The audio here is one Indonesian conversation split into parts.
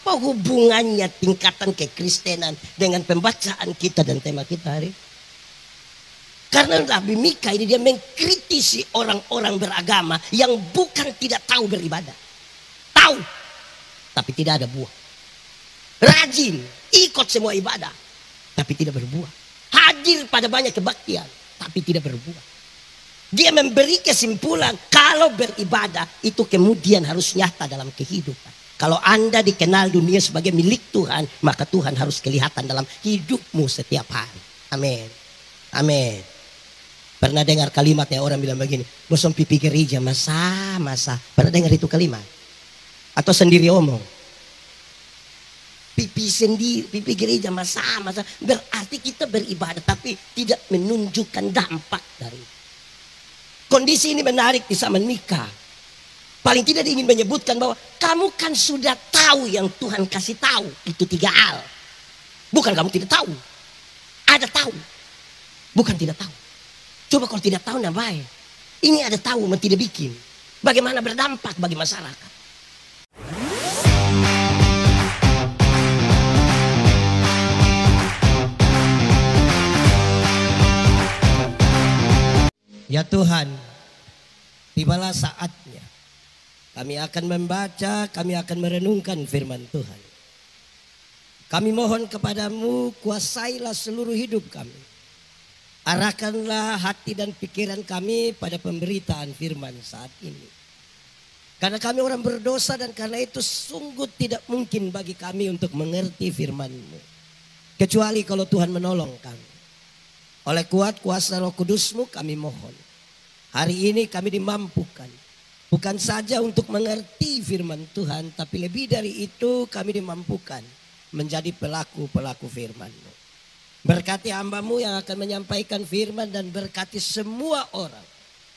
Apa hubungannya tingkatan kekristenan dengan pembacaan kita dan tema kita hari ini? Karena Nabi Mika ini dia mengkritisi orang-orang beragama yang bukan tidak tahu beribadah. Tahu, tapi tidak ada buah. Rajin, ikut semua ibadah, tapi tidak berbuah. Hadir pada banyak kebaktian, tapi tidak berbuah. Dia memberi kesimpulan kalau beribadah itu kemudian harus nyata dalam kehidupan. Kalau Anda dikenal dunia sebagai milik Tuhan, maka Tuhan harus kelihatan dalam hidupmu setiap hari. Amin. Amin. Pernah dengar kalimatnya orang bilang begini, bosom pipi gereja masa. Pernah dengar itu kalimat? Atau sendiri omong? Pipi gereja masa. Berarti kita beribadah tapi tidak menunjukkan dampak dari itu. Kondisi ini menarik di zaman Mika. Paling tidak ingin menyebutkan bahwa kamu kan sudah tahu yang Tuhan kasih tahu. Itu 3 hal. Bukan kamu tidak tahu. Ada tahu. Bukan tidak tahu. Coba kalau tidak tahu, nah baik. Ini ada tahu, tapi tidak bikin. Bagaimana berdampak bagi masyarakat. Ya Tuhan, tibalah saatnya. Kami akan membaca, kami akan merenungkan firman Tuhan. Kami mohon kepadamu, kuasailah seluruh hidup kami. Arahkanlah hati dan pikiran kami pada pemberitaan firman saat ini. Karena kami orang berdosa dan karena itu sungguh tidak mungkin bagi kami untuk mengerti firman-Mu. Kecuali kalau Tuhan menolong kami. Oleh kuat kuasa Roh Kudus-Mu kami mohon. Hari ini kami dimampukan. Bukan saja untuk mengerti firman Tuhan, tapi lebih dari itu kami dimampukan menjadi pelaku-pelaku firman-Mu. Berkati hamba-Mu yang akan menyampaikan firman dan berkati semua orang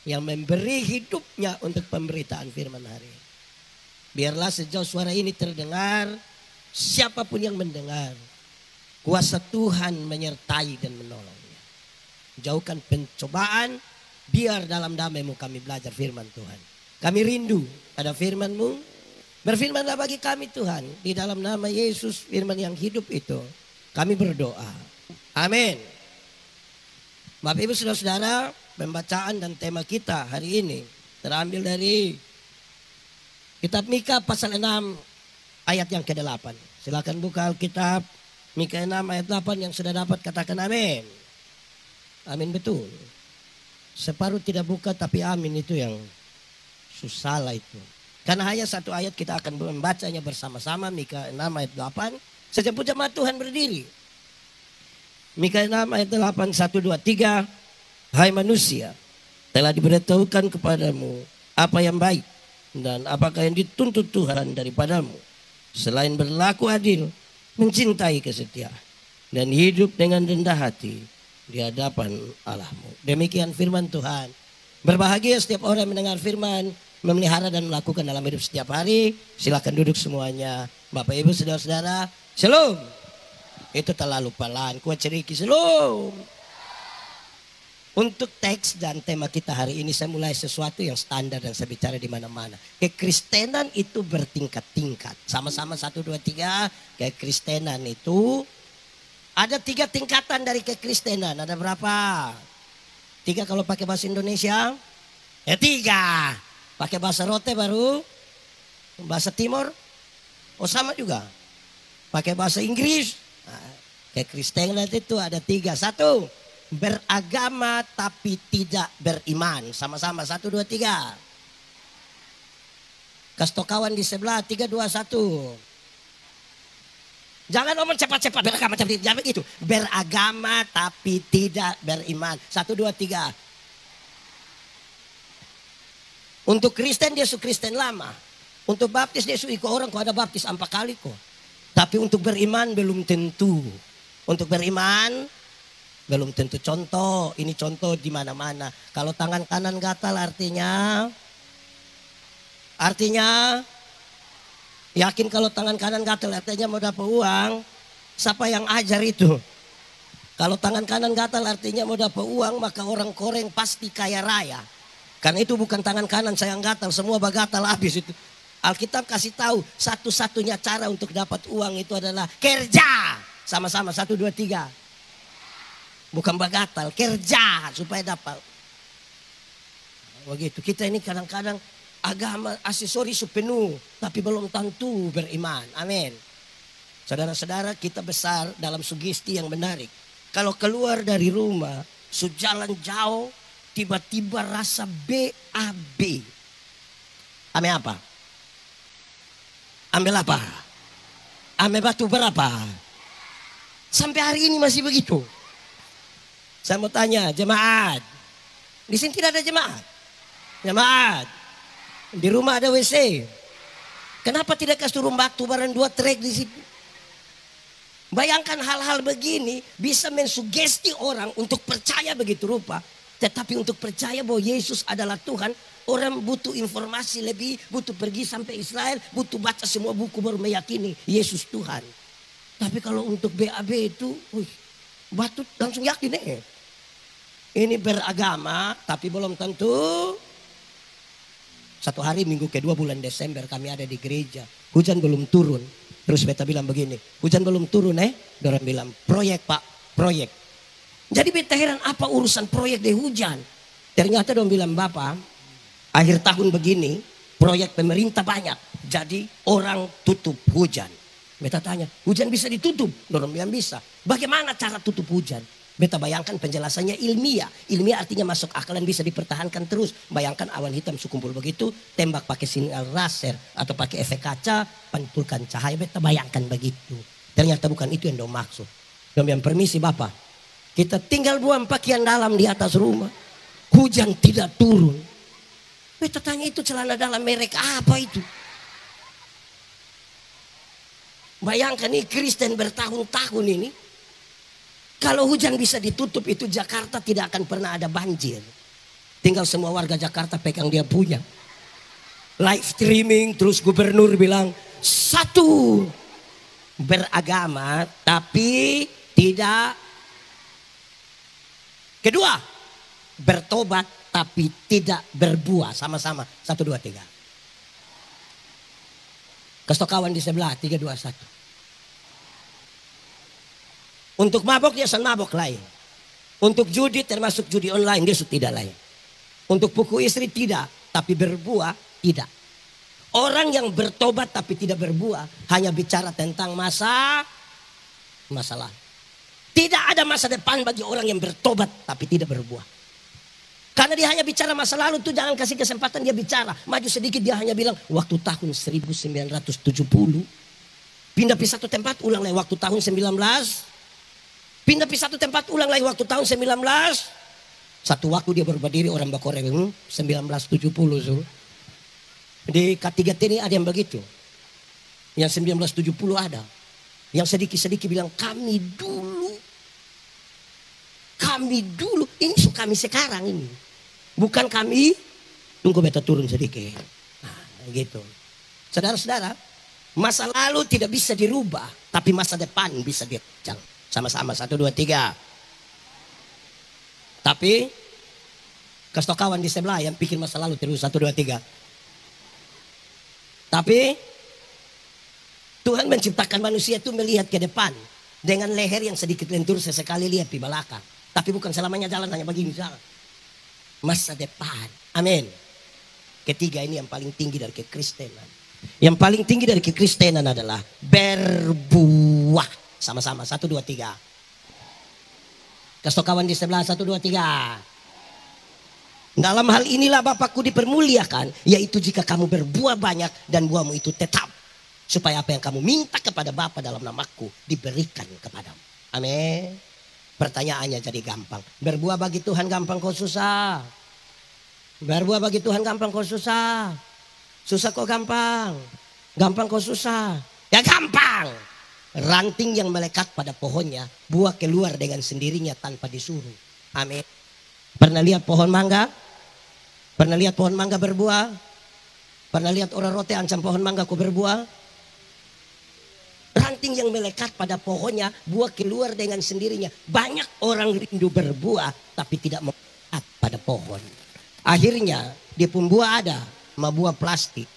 yang memberi hidupnya untuk pemberitaan firman hari ini. Biarlah sejauh suara ini terdengar, siapapun yang mendengar, kuasa Tuhan menyertai dan menolongnya. Jauhkan pencobaan, biar dalam damai-Mu kami belajar firman Tuhan. Kami rindu pada firman-Mu. Berfirmanlah bagi kami Tuhan. Di dalam nama Yesus, firman yang hidup itu, kami berdoa. Amin. Bapak Ibu Saudara-saudara, pembacaan dan tema kita hari ini terambil dari kitab Mika pasal 6 ayat yang ke-8. Silakan buka Alkitab Mika 6 ayat 8 yang sudah dapat katakan amin. Amin betul. Separuh tidak buka tapi amin itu yang susah lah itu. Karena hanya satu ayat kita akan membacanya bersama-sama. Mika 6 ayat 8. Sejemput jemaat Tuhan berdiri. Mika 6 ayat 8, 1, 2, 3. Hai manusia, telah diberitahukan kepadamu apa yang baik dan apakah yang dituntut Tuhan daripadamu. Selain berlaku adil, mencintai kesetiaan, dan hidup dengan rendah hati di hadapan Allahmu. Demikian firman Tuhan. Berbahagia setiap orang yang mendengar firman, memelihara dan melakukan dalam hidup setiap hari. Silakan duduk semuanya. Bapak Ibu Saudara-saudara, shalom. Itu terlalu pelan, kuat ceriki, shalom. Untuk teks dan tema kita hari ini saya mulai sesuatu yang standar dan saya bicara di mana-mana. Kekristenan itu bertingkat-tingkat. Sama-sama 1, 2, 3. Kekristenan itu ada 3 tingkatan dari kekristenan. Ada berapa? 3 kalau pakai bahasa Indonesia? 3. Pakai bahasa Rote baru? Bahasa Timur? Oh sama juga. Pakai bahasa Inggris? Nah, kekristenan itu ada 3. 1. Beragama tapi tidak beriman. Sama-sama 1, 2, 3. Kasih kawan di sebelah 3, 2, 1. Jangan ngomong cepat-cepat beragama tapi jangan begitu. Beragama tapi tidak beriman. 1, 2, 3. Untuk Kristen dia su Kristen lama. Untuk baptis dia su ikut orang kok ada baptis 4 kali kok. Tapi untuk beriman belum tentu. Untuk beriman belum tentu. Contoh, ini contoh di mana-mana. Kalau tangan kanan gatal artinya yakin kalau tangan kanan gatal artinya mau dapat uang. Siapa yang ajar itu? Kalau tangan kanan gatal artinya mau dapat uang, maka orang Koreng pasti kaya raya. Karena itu bukan tangan kanan saya yang gatal, semua bagatal habis itu. Alkitab kasih tahu satu-satunya cara untuk dapat uang itu adalah kerja. Sama-sama 1, 2, 3. Bukan bagatal, kerja supaya dapat. Begitu. Kita ini kadang-kadang agama aksesoris penuh, tapi belum tentu beriman. Amin. Saudara-saudara, kita besar dalam sugesti yang menarik. Kalau keluar dari rumah, sejalan jauh, tiba-tiba rasa BAB. Ambil apa? Ambil apa? Ambil batu berapa? Sampai hari ini masih begitu. Saya mau tanya, jemaat. Di sini tidak ada jemaat. Jemaat. Di rumah ada WC. Kenapa tidak kasih turun batu barang 2 trek di situ? Bayangkan hal-hal begini bisa mensugesti orang untuk percaya begitu rupa. Tetapi untuk percaya bahwa Yesus adalah Tuhan, orang butuh informasi lebih, butuh pergi sampai Israel, butuh baca semua buku baru meyakini Yesus Tuhan. Tapi kalau untuk BAB itu, batu langsung yakin Ini beragama, tapi belum tentu. Satu hari minggu kedua bulan Desember kami ada di gereja, hujan belum turun. Terus beta bilang begini, hujan belum turun Orang bilang, proyek pak, proyek. Jadi beta heran apa urusan proyek di hujan. Ternyata dong bilang, Bapak, akhir tahun begini proyek pemerintah banyak. Jadi orang tutup hujan. Beta tanya, hujan bisa ditutup? Orang bilang bisa. Bagaimana cara tutup hujan? Beta bayangkan penjelasannya ilmiah. Ilmiah artinya masuk akal dan bisa dipertahankan terus. Bayangkan awan hitam sekumpul begitu, tembak pakai sinyal laser atau pakai efek kaca, pantulkan cahaya. Beta bayangkan begitu. Ternyata bukan itu yang dong maksud. Dong yang permisi Bapak, kita tinggal buang pakaian dalam di atas rumah. Hujan tidak turun. Beta tanya, itu celana dalam merek apa itu? Bayangkan nih Kristen bertahun-tahun ini. Kalau hujan bisa ditutup itu Jakarta tidak akan pernah ada banjir. Tinggal semua warga Jakarta pegang dia punya. Live streaming terus gubernur bilang, 1, beragama tapi tidak. Kedua, bertobat tapi tidak berbuah. Sama-sama 1, 2, 3. Kasih kawan di sebelah 3, 2, 1. Untuk mabok dia sudah mabok lain. Untuk judi termasuk judi online dia sudah tidak lain. Untuk pukul istri tidak, tapi berbuah tidak. Orang yang bertobat tapi tidak berbuah hanya bicara tentang masalah. Tidak ada masa depan bagi orang yang bertobat tapi tidak berbuah. Karena dia hanya bicara masa lalu tuh, jangan kasih kesempatan dia bicara. Maju sedikit dia hanya bilang waktu tahun 1970. Pindah ke satu tempat ulang lagi waktu tahun 19. Pindah ke satu tempat ulang lagi waktu tahun 19. Satu waktu dia baru berdiri orang Bakore 1970. So. Di K3 ini ada yang begitu. Yang 1970 ada. Yang sedikit-sedikit bilang kami dulu. Ini kami sekarang ini. Bukan kami. Tunggu beta turun sedikit. Nah gitu. Saudara-saudara. Masa lalu tidak bisa dirubah. Tapi masa depan bisa dirancang. Sama-sama 1, 2, 3. Tapi kasih kawan di sebelah yang pikir masa lalu terus 1, 2, 3. Tapi Tuhan menciptakan manusia itu melihat ke depan dengan leher yang sedikit lentur sesekali lihat di belakang. Tapi bukan selamanya jalan hanya begini jalan. Masa depan. Amin. Ketiga ini yang paling tinggi dari kekristenan. Yang paling tinggi dari kekristenan adalah berbuah. Sama-sama 1, 2, 3. Kasih kawan di sebelah 1, 2, 3. Dalam hal inilah Bapakku dipermuliakan, yaitu jika kamu berbuah banyak dan buahmu itu tetap, supaya apa yang kamu minta kepada Bapa dalam namaku diberikan kepadamu. Amin. Pertanyaannya jadi gampang. Berbuah bagi Tuhan gampang kok susah? Berbuah bagi Tuhan gampang kok susah? Susah kok gampang? Gampang kok susah? Ya gampang. Ranting yang melekat pada pohonnya, buah keluar dengan sendirinya tanpa disuruh. Amin. Pernah lihat pohon mangga? Pernah lihat pohon mangga berbuah? Pernah lihat orang rote ancam pohon mangga kok berbuah? Ranting yang melekat pada pohonnya, buah keluar dengan sendirinya. Banyak orang rindu berbuah, tapi tidak melekat pada pohon. Akhirnya dia pun buah ada, sama buah plastik.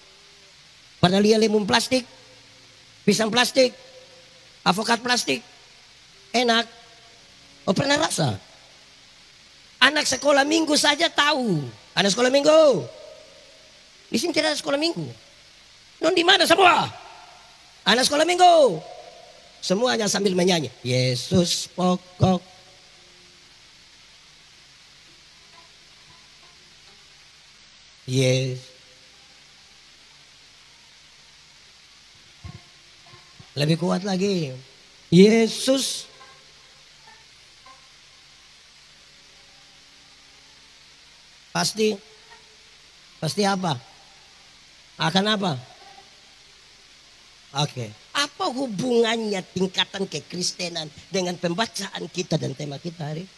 Pernah lihat lemon plastik, pisang plastik, avokat plastik, enak. Oh pernah rasa? Anak sekolah minggu saja tahu. Anak sekolah minggu. Di sini tidak ada sekolah minggu. Non di mana semua? Anak sekolah minggu. Semuanya sambil menyanyi. Yesus pokok. Yes. Lebih kuat lagi. Yesus. Pasti. Pasti apa? Akan apa? Oke. Apa hubungannya tingkatan kekristenan dengan pembacaan kita dan tema kita hari?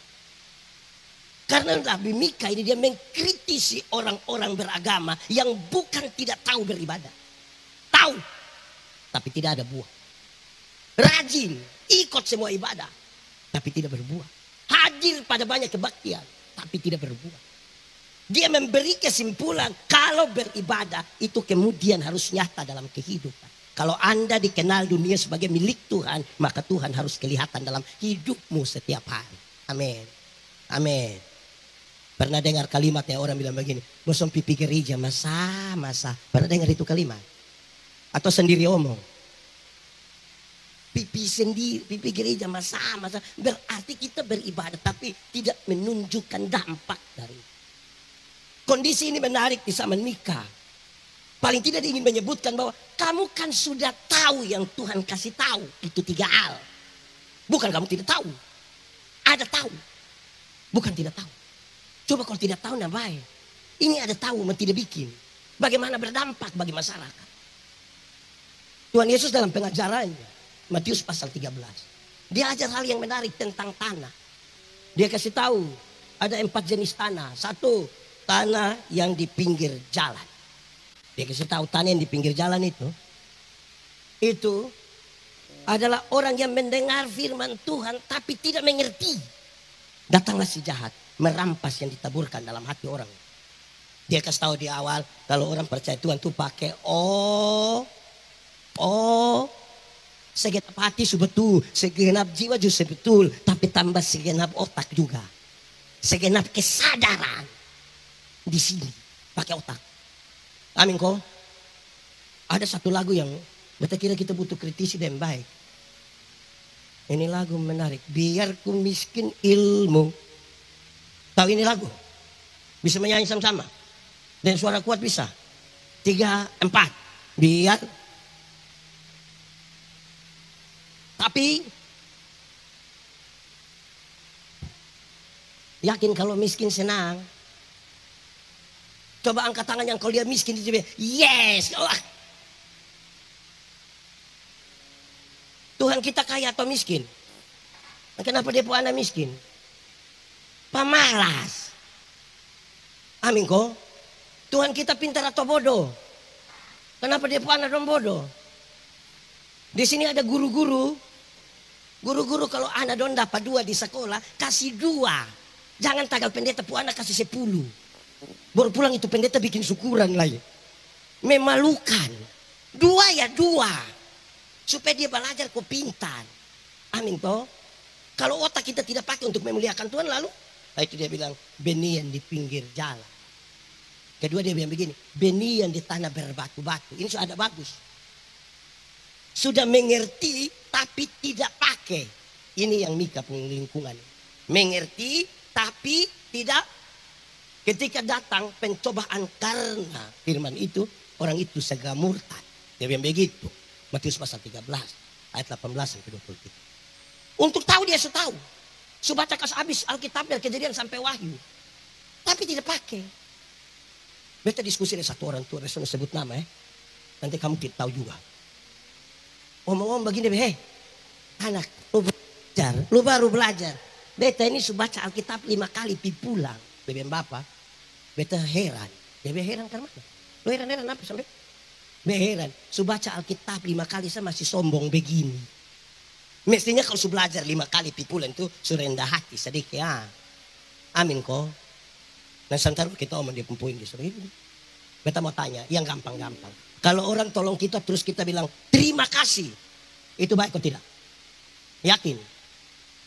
Karena Nabi Mika ini dia mengkritisi orang-orang beragama yang bukan tidak tahu beribadah. Tahu. Tapi tidak ada buah. Rajin. Ikut semua ibadah. Tapi tidak berbuah. Hadir pada banyak kebaktian. Tapi tidak berbuah. Dia memberi kesimpulan kalau beribadah itu kemudian harus nyata dalam kehidupan. Kalau Anda dikenal dunia sebagai milik Tuhan, maka Tuhan harus kelihatan dalam hidupmu setiap hari. Amin. Amin. Pernah dengar kalimatnya orang bilang begini, bosom pipi gereja masa. Pernah dengar itu kalimat? Atau sendiri omong? Pipi gereja masa. Berarti kita beribadah tapi tidak menunjukkan dampak dari. Kondisi ini menarik di zaman Mika. Paling tidak dia ingin menyebutkan bahwa kamu kan sudah tahu yang Tuhan kasih tahu. Itu 3 hal. Bukan kamu tidak tahu. Ada tahu. Bukan tidak tahu. Coba kalau tidak tahu nah baik. Ini ada tahu men tidak bikin. Bagaimana berdampak bagi masyarakat. Tuhan Yesus dalam pengajarannya. Matius pasal 13. Dia ajar hal yang menarik tentang tanah. Dia kasih tahu ada 4 jenis tanah. 1. Tanah yang di pinggir jalan. Dia kasih tahu tanah yang di pinggir jalan itu adalah orang yang mendengar firman Tuhan tapi tidak mengerti. Datanglah si jahat merampas yang ditaburkan dalam hati orang. Dia kasih tahu di awal kalau orang percaya Tuhan tuh pakai segenap hati betul, segenap jiwa juga betul, tapi tambah segenap otak juga, segenap kesadaran. Di sini pakai otak. Amin kok. Ada satu lagu yang beta kira kita butuh kritisi dan baik. Ini lagu menarik. Biar ku miskin ilmu. Tahu ini lagu? Bisa menyanyi sama-sama. Dan suara kuat bisa. 3, 4. Biar. Tapi yakin kalau miskin senang. Coba angkat tangan yang kalau dia miskin. Dia yes. Tuhan kita kaya atau miskin? Kenapa dia pun anak miskin? Pemalas. Amin kok. Tuhan kita pintar atau bodoh? Kenapa dia pun anak dong bodoh? Di sini ada guru-guru. Guru-guru kalau anak dong dapat 2 di sekolah, kasih 2. Jangan tagal pendeta pun anak kasih 10. Baru pulang itu pendeta bikin syukuran lagi. Memalukan. 2 ya 2. Supaya dia belajar kok pintar. Amin toh. Kalau otak kita tidak pakai untuk memuliakan Tuhan lalu. Nah itu dia bilang benih yang di pinggir jalan. Kedua dia bilang begini. Benih yang di tanah berbatu-batu. Ini sudah ada bagus. Sudah mengerti tapi tidak pakai. Ini yang Mika punya lingkungan. Mengerti tapi tidak. Ketika datang pencobaan karena firman itu, orang itu segera murtad. Dia bilang begitu. Matius pasal 13 ayat 18 sampai 23. Untuk tahu dia sudah tahu. Sudah baca kas habis Alkitab dari Kejadian sampai Wahyu. Tapi tidak pakai. Beta diskusi dengan satu orang tua, besok sebut nama ya. Nanti kamu tidak tahu juga. Omong-omong begini, anak lu baru belajar. Beta ini sudah baca Alkitab 5 kali pi pulang. Beben bapak. Beta heran. Dia heran karena mana? Lu heran apa sampai? Heran. Su baca Alkitab 5 kali saya masih sombong begini. Mestinya kalau su belajar 5 kali pipulan itu su rendah hati sedikit. Ya. Amin kok. Nah sebentar kita omong dia pempuin di sini. Beta mau tanya yang gampang-gampang. Kalau orang tolong kita terus kita bilang terima kasih. Itu baik atau tidak? Yakin?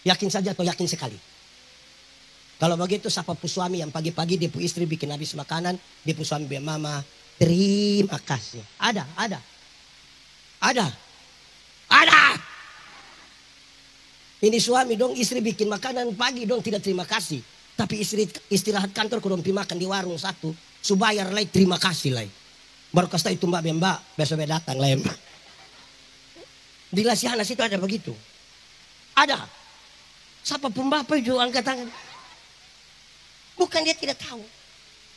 Yakin saja atau yakin sekali? Kalau begitu siapa pun suami yang pagi-pagi dia pun istri bikin habis makanan. Dia pun suami bilang mama terima kasih. Ada. Ini suami dong istri bikin makanan pagi dong tidak terima kasih. Tapi istri istirahat kantor kurang pi makan di warung satu. Subayar lai terima kasih lai. Baru kasta itu mbak besok datang lai mbak. Di Lasianas itu ada begitu. Ada. Siapa pun bapak itu angkat tangan. Bukan dia tidak tahu.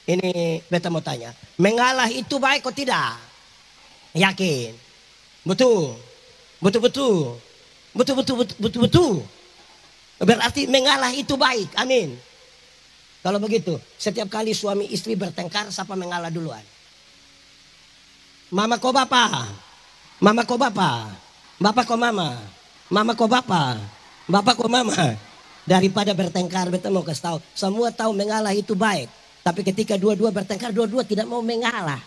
Ini beta mau tanya. Mengalah itu baik atau tidak? Yakin? Betul. Berarti mengalah itu baik. Amin. Kalau begitu, setiap kali suami istri bertengkar, siapa mengalah duluan? Mama kok bapak? Mama kok bapak? Bapak kok mama? Mama kok bapak? Bapak kok mama? Daripada bertengkar, beta mau kasih tahu. Semua tahu mengalah itu baik. Tapi ketika dua-dua bertengkar, dua-dua tidak mau mengalah.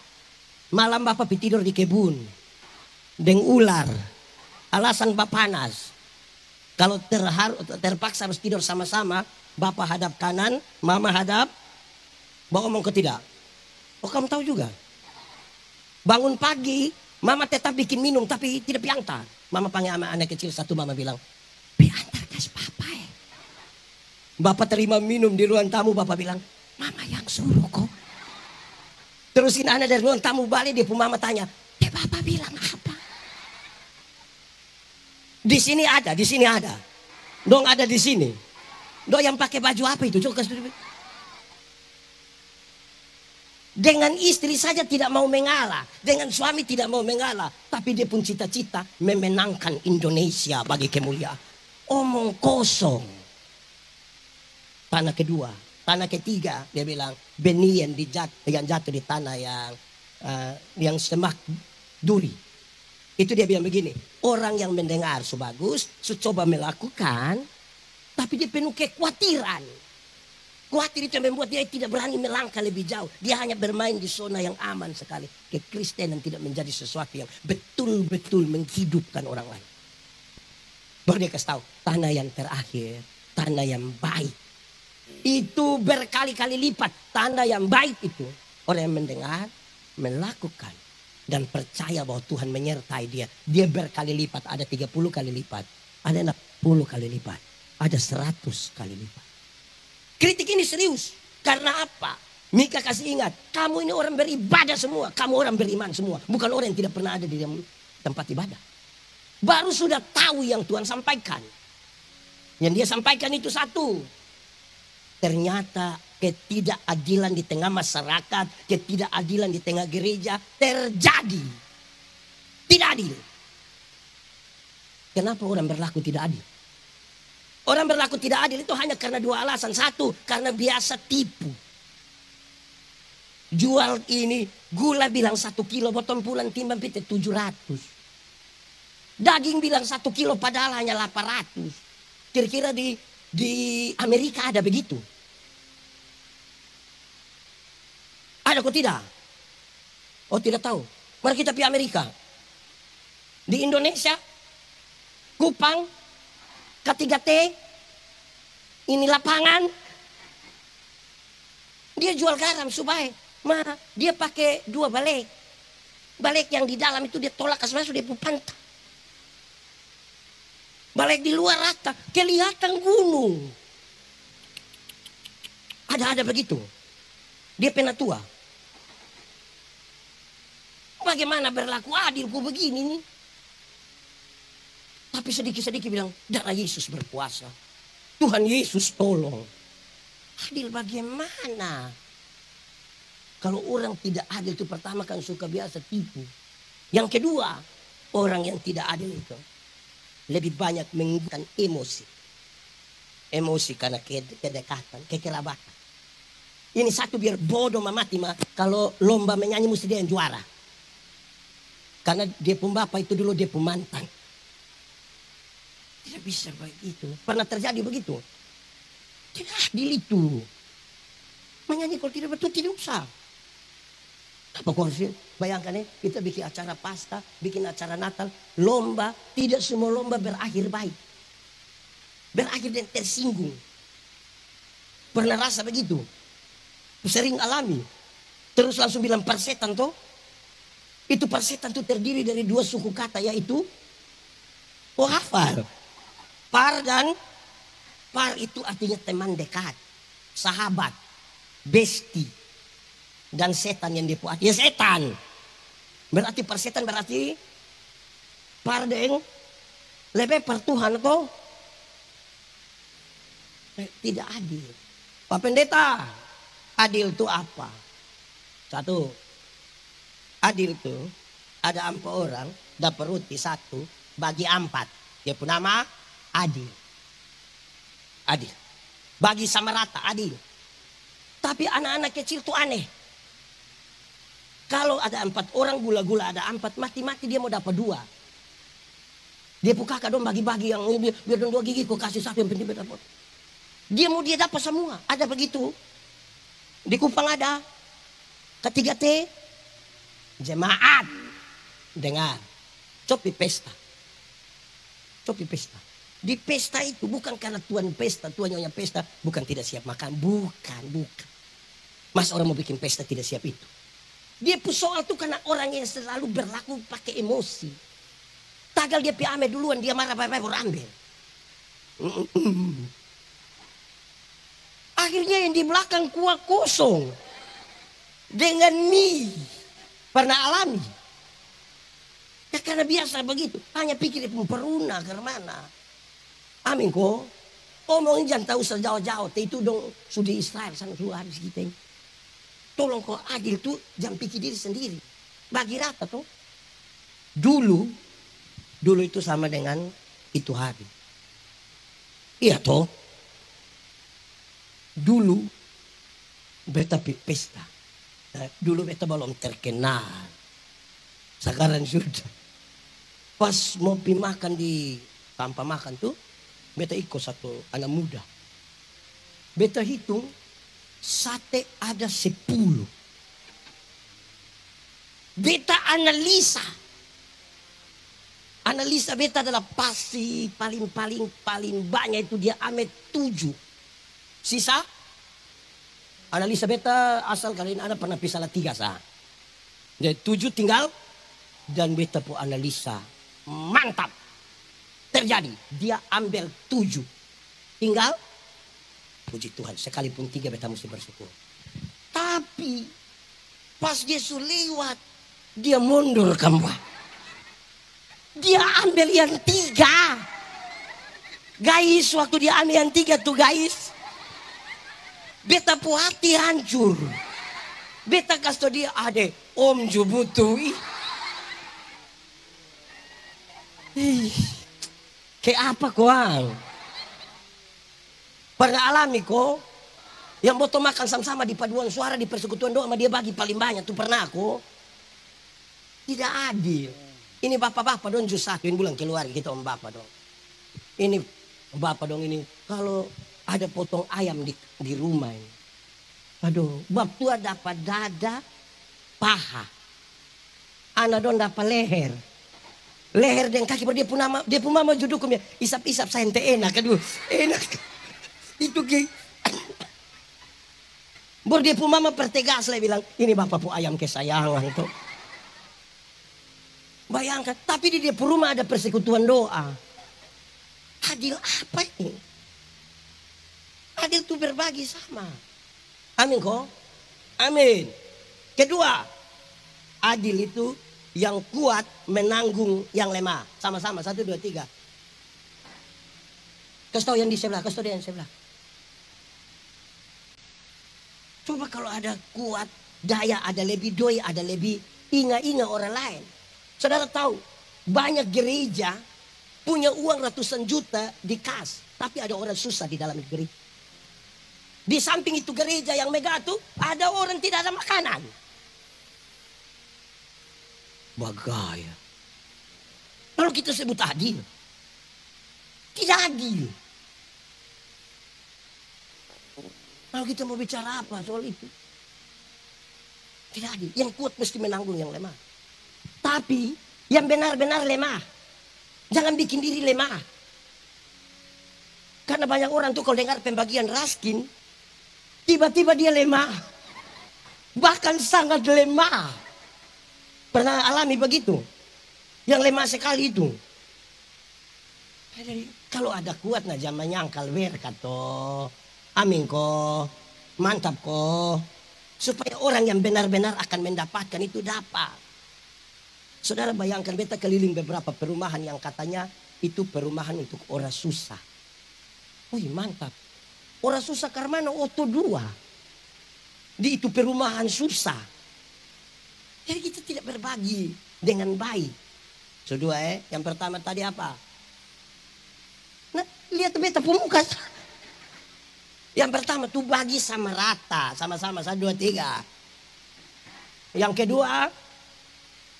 Malam bapak tidur di kebun. Deng ular. Alasan bapak panas. Kalau terpaksa harus tidur sama-sama. Bapak hadap kanan, mama hadap. Bapak ngomong ke tidak? Oh kamu tahu juga. Bangun pagi, mama tetap bikin minum tapi tidak piantar. Mama panggil sama anak kecil satu, mama bilang, piantar kas papa ya. Bapak terima minum di ruang tamu, bapak bilang, mama yang suruh kok. Terusin anak dari ruang tamu balik, dia pun mama tanya, bapak bilang apa? Di sini ada. Dong ada di sini. Dong yang pakai baju apa itu? Coba kasih dulu. Dengan istri saja tidak mau mengalah. Dengan suami tidak mau mengalah. Tapi dia pun cita-cita memenangkan Indonesia bagi kemuliaan. Omong kosong. Tanah kedua. Tanah ketiga dia bilang. Benih yang jatuh di tanah yang semak duri. Itu dia bilang begini. Orang yang mendengar sebagus. Coba melakukan. Tapi dia penuh kekhawatiran. Khawatir itu yang membuat dia tidak berani melangkah lebih jauh. Dia hanya bermain di zona yang aman sekali. Kekristenan tidak menjadi sesuatu yang betul-betul menghidupkan orang lain. Baru dia kasih tahu. Tanah yang terakhir. Tanah yang baik. Itu berkali-kali lipat. Tanah yang baik itu. Orang yang mendengar. Melakukan. Dan percaya bahwa Tuhan menyertai dia. Dia berkali lipat. Ada 30 kali lipat. Ada 60 kali lipat. Ada 100 kali lipat. Kritik ini serius. Karena apa? Mika kasih ingat. Kamu ini orang beribadah semua. Kamu orang beriman semua. Bukan orang yang tidak pernah ada di tempat ibadah. Baru sudah tahu yang Tuhan sampaikan. Yang dia sampaikan itu satu. Ternyata ketidakadilan di tengah masyarakat. Ketidakadilan di tengah gereja. Terjadi. Tidak adil. Kenapa orang berlaku tidak adil? Orang berlaku tidak adil itu hanya karena dua alasan. Satu, karena biasa tipu. Jual ini, gula bilang 1 kilo, botol pulang timbang pite 700. Daging bilang 1 kilo padahal hanya 800. Kira-kira di Amerika ada begitu. Ada kok tidak? Oh tidak tahu. Mari kita pergi Amerika. Di Indonesia, Kupang, K3T, ini lapangan, dia jual garam supaya, dia pakai 2 balik. Balik yang di dalam itu dia tolak ke masuk, dia pantang. Balik di luar rata, kelihatan gunung. Ada begitu. Dia penatua. Bagaimana berlaku adil ku begini nih? Tapi sedikit-sedikit bilang, darah Yesus berkuasa. Tuhan Yesus tolong. Adil bagaimana? Kalau orang tidak adil itu pertama kan suka biasa tipu. Yang kedua, orang yang tidak adil itu lebih banyak menggunakan emosi. Emosi karena kedekatan, kekerabatan. Ini satu biar bodoh mati kalau lomba menyanyi mesti dia yang juara. Karena dia pun bapak itu dulu dia pun mantan. Tidak bisa begitu. Pernah terjadi begitu. Tidak adil itu. Menyanyi kalau tidak betul tidak usah. Apa kursi? Bayangkan ya, kita bikin acara pasta, bikin acara Natal, lomba, tidak semua lomba berakhir baik. Berakhir dan tersinggung. Pernah rasa begitu? Sering alami. Terus langsung bilang persetan toh. Itu persetan tuh terdiri dari dua suku kata, yaitu hafal. Par dan par itu artinya teman dekat, sahabat, besti. Dan setan yang dia buat, ya setan. Berarti persetan berarti par deng lebih per Tuhan atau tidak adil. Pak Pendeta, adil itu apa? Satu, adil itu ada 4 orang dapat roti 1 bagi 4. Dia pun nama adil. Adil. Bagi sama rata adil. Tapi anak-anak kecil itu aneh. Kalau ada 4 orang, gula-gula ada 4, mati-mati dia mau dapat 2. Dia buka dong bagi-bagi yang ini, biar dong 2 gigi kok kasih 1 yang penting dapat. Dia mau dia dapat semua. Ada begitu. Di Kupang ada. Ketiga T, jemaat. Dengar. Copi pesta. Copi pesta. Di pesta itu bukan karena tuan pesta, tuan nyonya pesta, bukan tidak siap makan. Bukan. Mas orang mau bikin pesta tidak siap itu. Dia soal tuh karena orang yang selalu berlaku pakai emosi. Tagal dia ame duluan, dia marah baru ambil. Akhirnya yang di belakang kuah kosong. Dengan mie. Pernah alami. Ya karena biasa begitu. Hanya pikir dia peruna ke mana. Amin kok. Omongin jangan tahu sejauh-jauh. Itu dong sudah Israel sana sudah habis kita ini. Tolong kok adil tuh jangan pikir diri sendiri. Bagi rata tuh. Dulu itu sama dengan itu hari. Iya toh. Dulu beta pesta. Dulu beta belum terkenal. Sekarang sudah. Pas mau pi makan di tanpa makan tuh. Beta ikut satu anak muda. Beta hitung. Sate ada 10. Beta analisa. Analisa beta adalah pasti paling banyak itu dia ame 7. Sisa analisa beta asal kalian ada pernah pisalah 3 sah. Jadi 7 tinggal dan beta pun analisa mantap terjadi dia ambil 7 tinggal. Puji Tuhan, sekalipun 3 beta mesti bersyukur. Tapi pas dia lewat, dia mundur kembali. Dia ambil yang 3. Guys, waktu dia ambil yang 3 tuh guys. Beta pu hati hancur. Beta kasih dia ade, om jubutui. Kayak apa koang? Pernah alami kok. Yang botol makan sama-sama di paduan suara di persekutuan doa sama dia bagi paling banyak tuh pernah kok. Tidak adil. Ini bapak-bapak dong jus 1 ini bulan keluar kita om bapak dong. Ini bapak dong ini kalau ada potong ayam di rumah ini. Aduh, bab tua dapat dada, paha. Anak dong dapat leher. Leher dan kaki dia pun mama judukumnya isap-isap saya ente enak aduh. Enak. Itu ke Bor dia pun mama pertegas lah bilang ini bapak pu ayam kesayangan tuh. Bayangkan tapi di dia pun rumah ada persekutuan doa. Adil apa ini? Adil tuh berbagi sama. Amin kok. Amin. Kedua, adil itu yang kuat menanggung yang lemah. Sama-sama 1, 2, 3. Kasih tahu yang di sebelah, kasih tahu yang di sebelah. Coba kalau ada kuat, daya, ada lebih doi, ada lebih ingat-ingat orang lain. Saudara tahu, banyak gereja punya uang ratusan juta di kas. Tapi ada orang susah di dalam gereja. Di samping itu gereja yang megah tuh, ada orang tidak ada makanan. Bagaya. Lalu kita sebut adil. Tidak adil. Kalau kita mau bicara apa soal itu? Tidak adil. Yang kuat mesti menanggung yang lemah. Tapi yang benar-benar lemah, jangan bikin diri lemah. Karena banyak orang tuh kalau dengar pembagian raskin, tiba-tiba dia lemah. Bahkan sangat lemah. Pernah alami begitu? Yang lemah sekali itu. Jadi, kalau ada kuat nah jangan menyangkal berkat toh. Amin ko. Mantap ko. Supaya orang yang benar-benar akan mendapatkan itu dapat. Saudara bayangkan beta keliling beberapa perumahan yang katanya itu perumahan untuk orang susah. Wih mantap. Orang susah karena oto dua. Di itu perumahan susah. Jadi kita tidak berbagi dengan baik. Kedua yang pertama tadi apa? Nah lihat beta pemungkas. Yang pertama tuh bagi sama rata. Sama-sama 1, 2, 3. Yang kedua.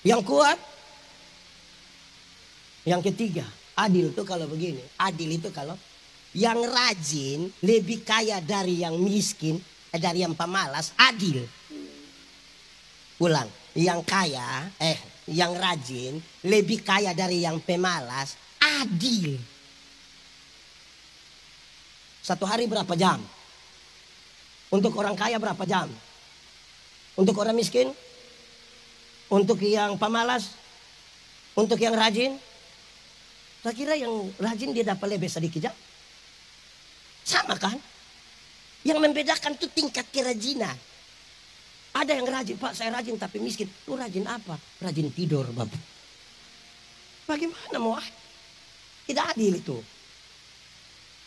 Yang kuat. Yang ketiga. Adil tuh kalau begini. Adil itu kalau. Yang rajin lebih kaya dari yang miskin. Dari yang pemalas. Adil. Ulang. Yang kaya. Yang rajin. Lebih kaya dari yang pemalas. Adil. 1 hari berapa jam? Untuk orang kaya berapa jam? Untuk orang miskin? Untuk yang pemalas? Untuk yang rajin? Saya kira yang rajin dia dapat lebih sedikit jam. Sama kan? Yang membedakan itu tingkat kerajinan. Ada yang rajin, Pak saya rajin tapi miskin. Lu rajin apa? Rajin tidur babu. Bagaimana mau? Tidak adil itu.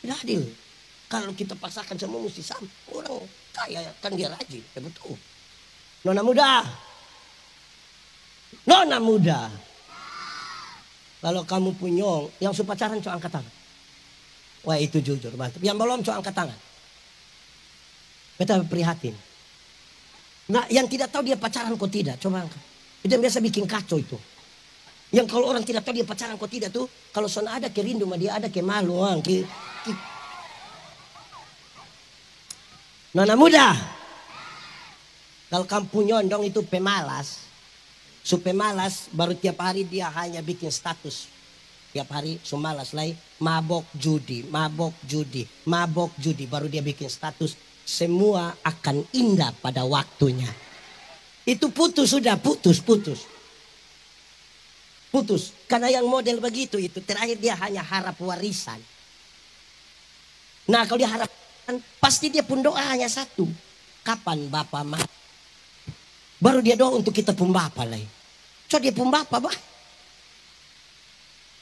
Tidak adil. Kalau kita paksakan semua mesti sama. Orang kaya kan dia rajin. Ya betul. Nona muda. Nona muda. Kalau kamu punya yang suka pacaran coba angkat tangan. Wah itu jujur mantap. Yang belum coba angkat tangan. Beta prihatin. Nah yang tidak tahu dia pacaran kok tidak. Coba angkat. Itu yang biasa bikin kacau itu. Yang kalau orang tidak tahu dia pacaran kok tidak tuh. Kalau sana ada ke rindu sama dia ada ke malu. Nona muda. Kalau kamu nyondong itu pemalas. So pemalas baru tiap hari dia hanya bikin status. Tiap hari semalas lagi. Mabok judi. Mabok judi. Mabok judi. Baru dia bikin status. Semua akan indah pada waktunya. Itu putus sudah. Putus. Karena yang model begitu itu. Terakhir dia hanya harap warisan. Nah kalau dia harap pasti dia pun doa hanya satu. Kapan Bapak mati? Baru dia doa untuk kita pun Bapak lagi. So dia pun Bapak bah.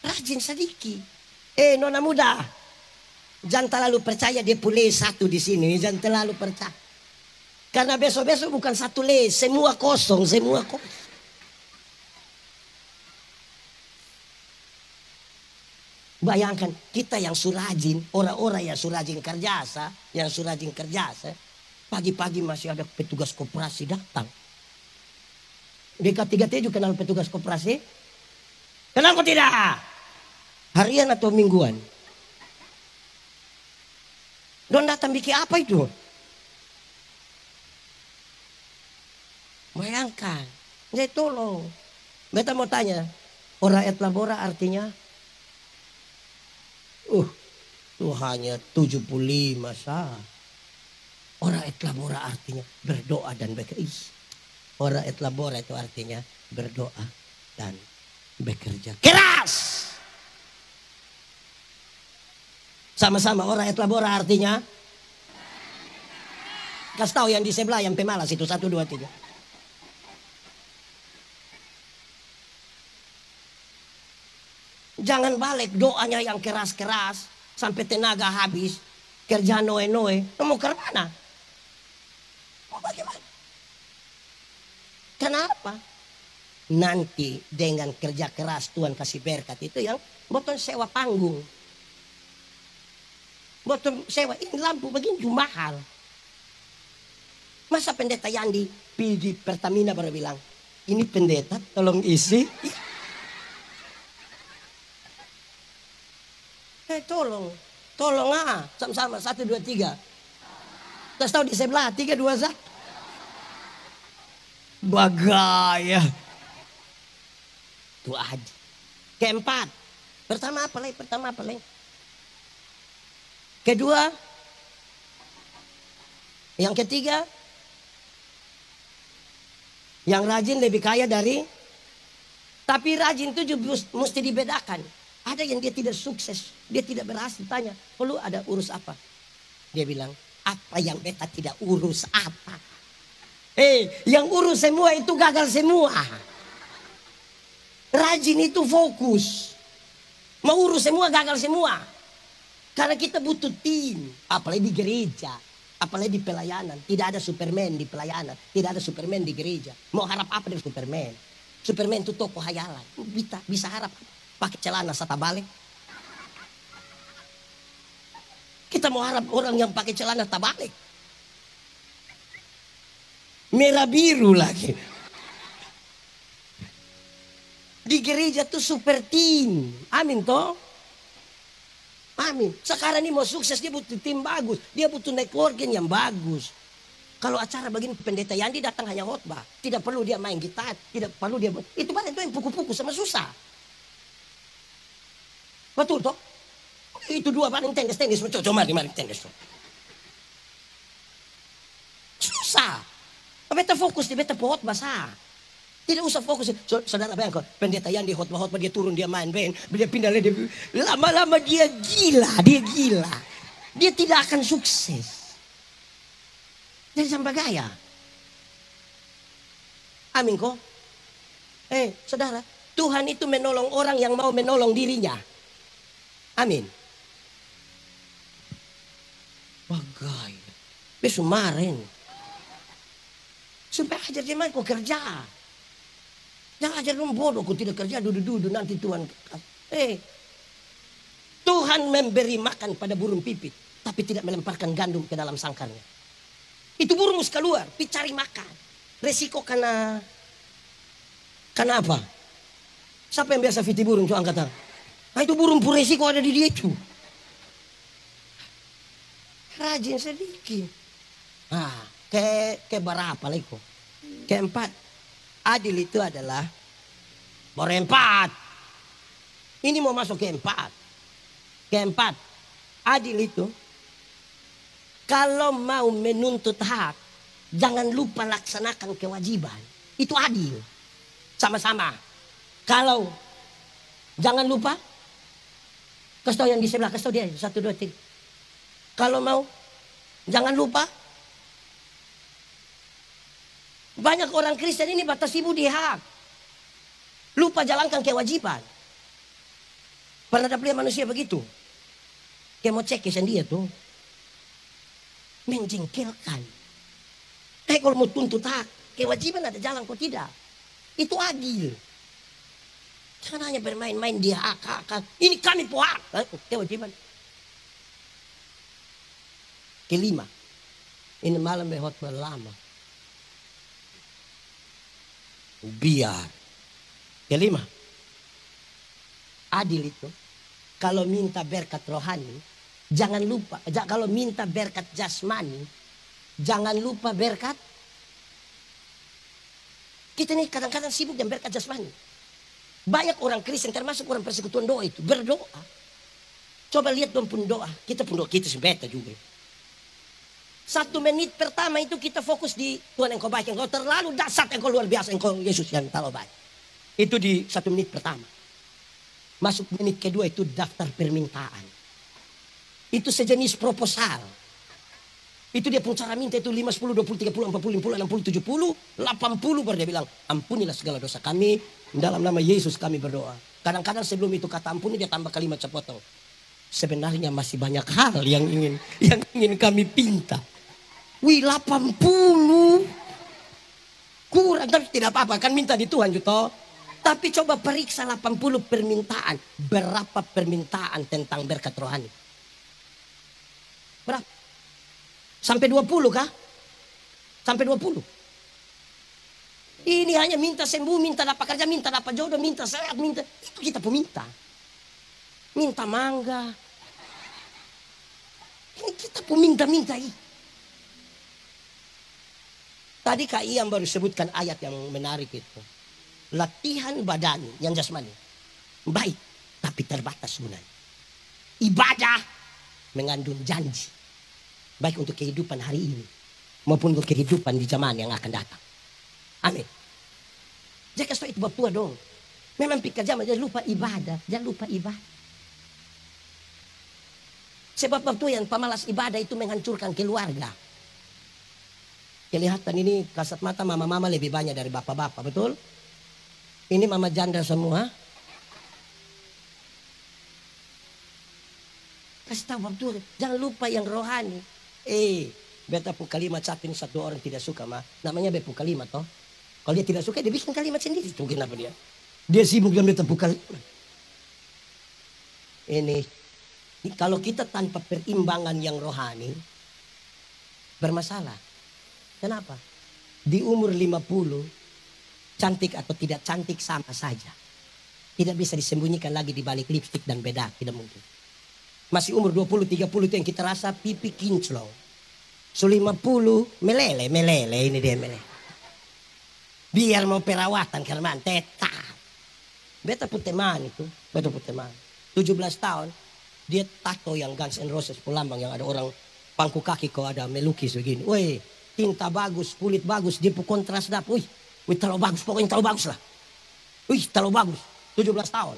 Rajin sedikit. Nona muda. Jangan terlalu percaya dia pulih satu di sini. Jangan terlalu percaya. Karena besok-besok bukan satu le. Semua kosong. Bayangkan kita yang surajin, orang-orang yang surajin kerjasa, pagi-pagi masih ada petugas koperasi datang. DK3T juga kenal petugas koperasi? Kenal kok tidak? Harian atau mingguan? Don datang bikin apa itu? Bayangkan, jadi tolong. Beta mau tanya, ora et labora artinya? Itu hanya 75 sah. Ora et labora artinya berdoa dan bekerja. Ora et labora itu artinya berdoa dan bekerja keras. Sama-sama ora et labora artinya. Kasih tahu yang di sebelah yang pemalas itu 1, 2, 3. Jangan balik doanya yang keras-keras sampai tenaga habis. Kerja noe-noe. Mau ke mana? Mau bagaimana? Kenapa? Nanti dengan kerja keras Tuhan kasih berkat itu yang botol sewa panggung. Botol sewa ini lampu begini juga mahal. Masa pendeta Yandi di Pertamina baru bilang, ini pendeta tolong isi. Tolong sama-sama 1, 2, 3. Terus tahu di sebelah 3, 2, 1. Bagaya. Itu aja. Keempat. Pertama apa lagi? Pertama apa lagi? Kedua. Yang ketiga. Yang rajin lebih kaya dari. Tapi rajin itu juga mesti dibedakan. Ada yang dia tidak sukses. Dia tidak berhasil. Tanya. Perlu ada urus apa? Dia bilang. Apa yang beta tidak urus apa? Yang urus semua itu gagal semua. Rajin itu fokus. Mau urus semua gagal semua. Karena kita butuh tim. Apalagi di gereja. Apalagi di pelayanan. Tidak ada Superman di pelayanan. Tidak ada Superman di gereja. Mau harap apa dari Superman? Superman itu tokoh hayalan. Bisa harap pakai celana serta balik. Kita mau harap orang yang pakai celana tabalik. Merah biru lagi. Di gereja tuh super team. Amin toh? Amin. Sekarang ini mau sukses dia butuh tim bagus. Dia butuh networking yang bagus. Kalau acara begini pendeta Yandi datang hanya khotbah. Tidak perlu dia main gitar. Tidak perlu dia. Itu banyak tuh yang puku-puku sama susah. Betul toh? Itu dua paling tenis. Coba mari tenis. Susah. Beta fokus di beta pohot basah. Tidak usah fokus. Saudara bayangkan, pendeta yang di khotbah dia turun, dia main band, dia pindah lama-lama dia gila. Dia tidak akan sukses. Jadi sampai gaya. Amin kok. Saudara, Tuhan itu menolong orang yang mau menolong dirinya. Amin. Bagai. Besumarin. Supaya ajar dia main kok kerja. Jangan ajar dong bodoh kok tidak kerja duduk-duduk nanti Tuhan. Tuhan memberi makan pada burung pipit. Tapi tidak melemparkan gandum ke dalam sangkarnya. Itu burung mesti keluar. Pi cari makan. Resiko karena apa? Siapa yang biasa fiti burung? Coba angkat tangan. Nah itu burung pun resiko ada di dia itu. Rajin sedikit. Nah, ke berapa lagi kok? Keempat. Adil itu adalah berempat. Ini mau masuk keempat. Keempat. Adil itu kalau mau menuntut hak, jangan lupa laksanakan kewajiban. Itu adil. Sama-sama. Kalau jangan lupa, kasih tahu yang di sebelah, kasih tahu dia 1, 2, 3. Kalau mau, jangan lupa. Banyak orang Kristen ini batas ibu di hak. Lupa jalankan kewajiban. Pernah ada pilihan manusia begitu. Kayak mau cek kesan dia tuh. Menjengkelkan. Kalau mau tuntut hak, kewajiban ada jalan kok tidak. Itu adil. Jangan hanya bermain-main di hak. Ini kami po hak. Kewajiban. Kelima, ini malam behot berlama. Biar. Kelima, adil itu. Kalau minta berkat rohani, jangan lupa. Kalau minta berkat jasmani, jangan lupa berkat. Kita ini kadang-kadang sibuk dengan berkat jasmani. Banyak orang Kristen, termasuk orang persekutuan doa itu, berdoa. Coba lihat dong pun doa. Kita pun doa, kita sebeta juga. 1 menit pertama itu kita fokus di Tuhan engkau baik, engkau terlalu dahsyat, engkau luar biasa, engkau Yesus yang terlalu baik. Itu di 1 menit pertama. Masuk menit kedua itu daftar permintaan. Itu sejenis proposal. Itu dia pun cara minta itu 5, 10, 20, 30, 40, 50, 60, 70, 80 baru dia bilang, ampunilah segala dosa kami, dalam nama Yesus kami berdoa. Kadang-kadang sebelum itu kata ampuni dia tambah kalimat sepotong. Sebenarnya masih banyak hal yang ingin kami pinta. 80 kurang, tapi tidak apa-apa kan minta di Tuhan Juto. Tapi coba periksa 80 permintaan. Berapa permintaan tentang berkat rohani? Berapa? Sampai 20 kah? Sampai 20. Ini hanya minta sembuh, minta dapat kerja, minta dapat jodoh, minta sehat, minta. Itu kita peminta. Minta mangga. Ini kita peminta-minta ini. Tadi Kak Ian baru sebutkan ayat yang menarik itu. Latihan badan yang jasmani. Baik, tapi terbatas gunanya. Ibadah mengandung janji. Baik untuk kehidupan hari ini. Maupun untuk kehidupan di zaman yang akan datang. Amin. Jangan kasih itu bapak dong. Memang pikir zaman jangan lupa ibadah. Jangan lupa ibadah. Sebab waktu yang pemalas ibadah itu menghancurkan keluarga. Kelihatan ini kasat mata mama-mama lebih banyak dari bapak-bapak, betul? Ini mama janda semua. Kasih tahu waktu, jangan lupa yang rohani. Beta pu kalimat satu ini satu orang tidak suka mah. Namanya bepu kalimat toh. Kalau dia tidak suka dia bikin kalimat sendiri. Mungkin apa dia? Dia sibuk dengan beta pu kalimat. Ini kalau kita tanpa perimbangan yang rohani bermasalah. Kenapa? Di umur 50 cantik atau tidak cantik sama saja. Tidak bisa disembunyikan lagi di balik lipstik dan bedak, tidak mungkin. Masih umur 20-30 itu yang kita rasa pipi kinclong. So 50 melele ini dia melele. Biar mau perawatan karena tetap. Beta pun teman itu, beta pun teman. 17 tahun dia tato yang Guns N' Roses pelambang yang ada orang pangku kaki kok ada melukis begini. Woi, tinta bagus, kulit bagus, dia pun kontras dap. Wih, terlalu bagus, pokoknya terlalu bagus lah. Wih, terlalu bagus. 17 tahun.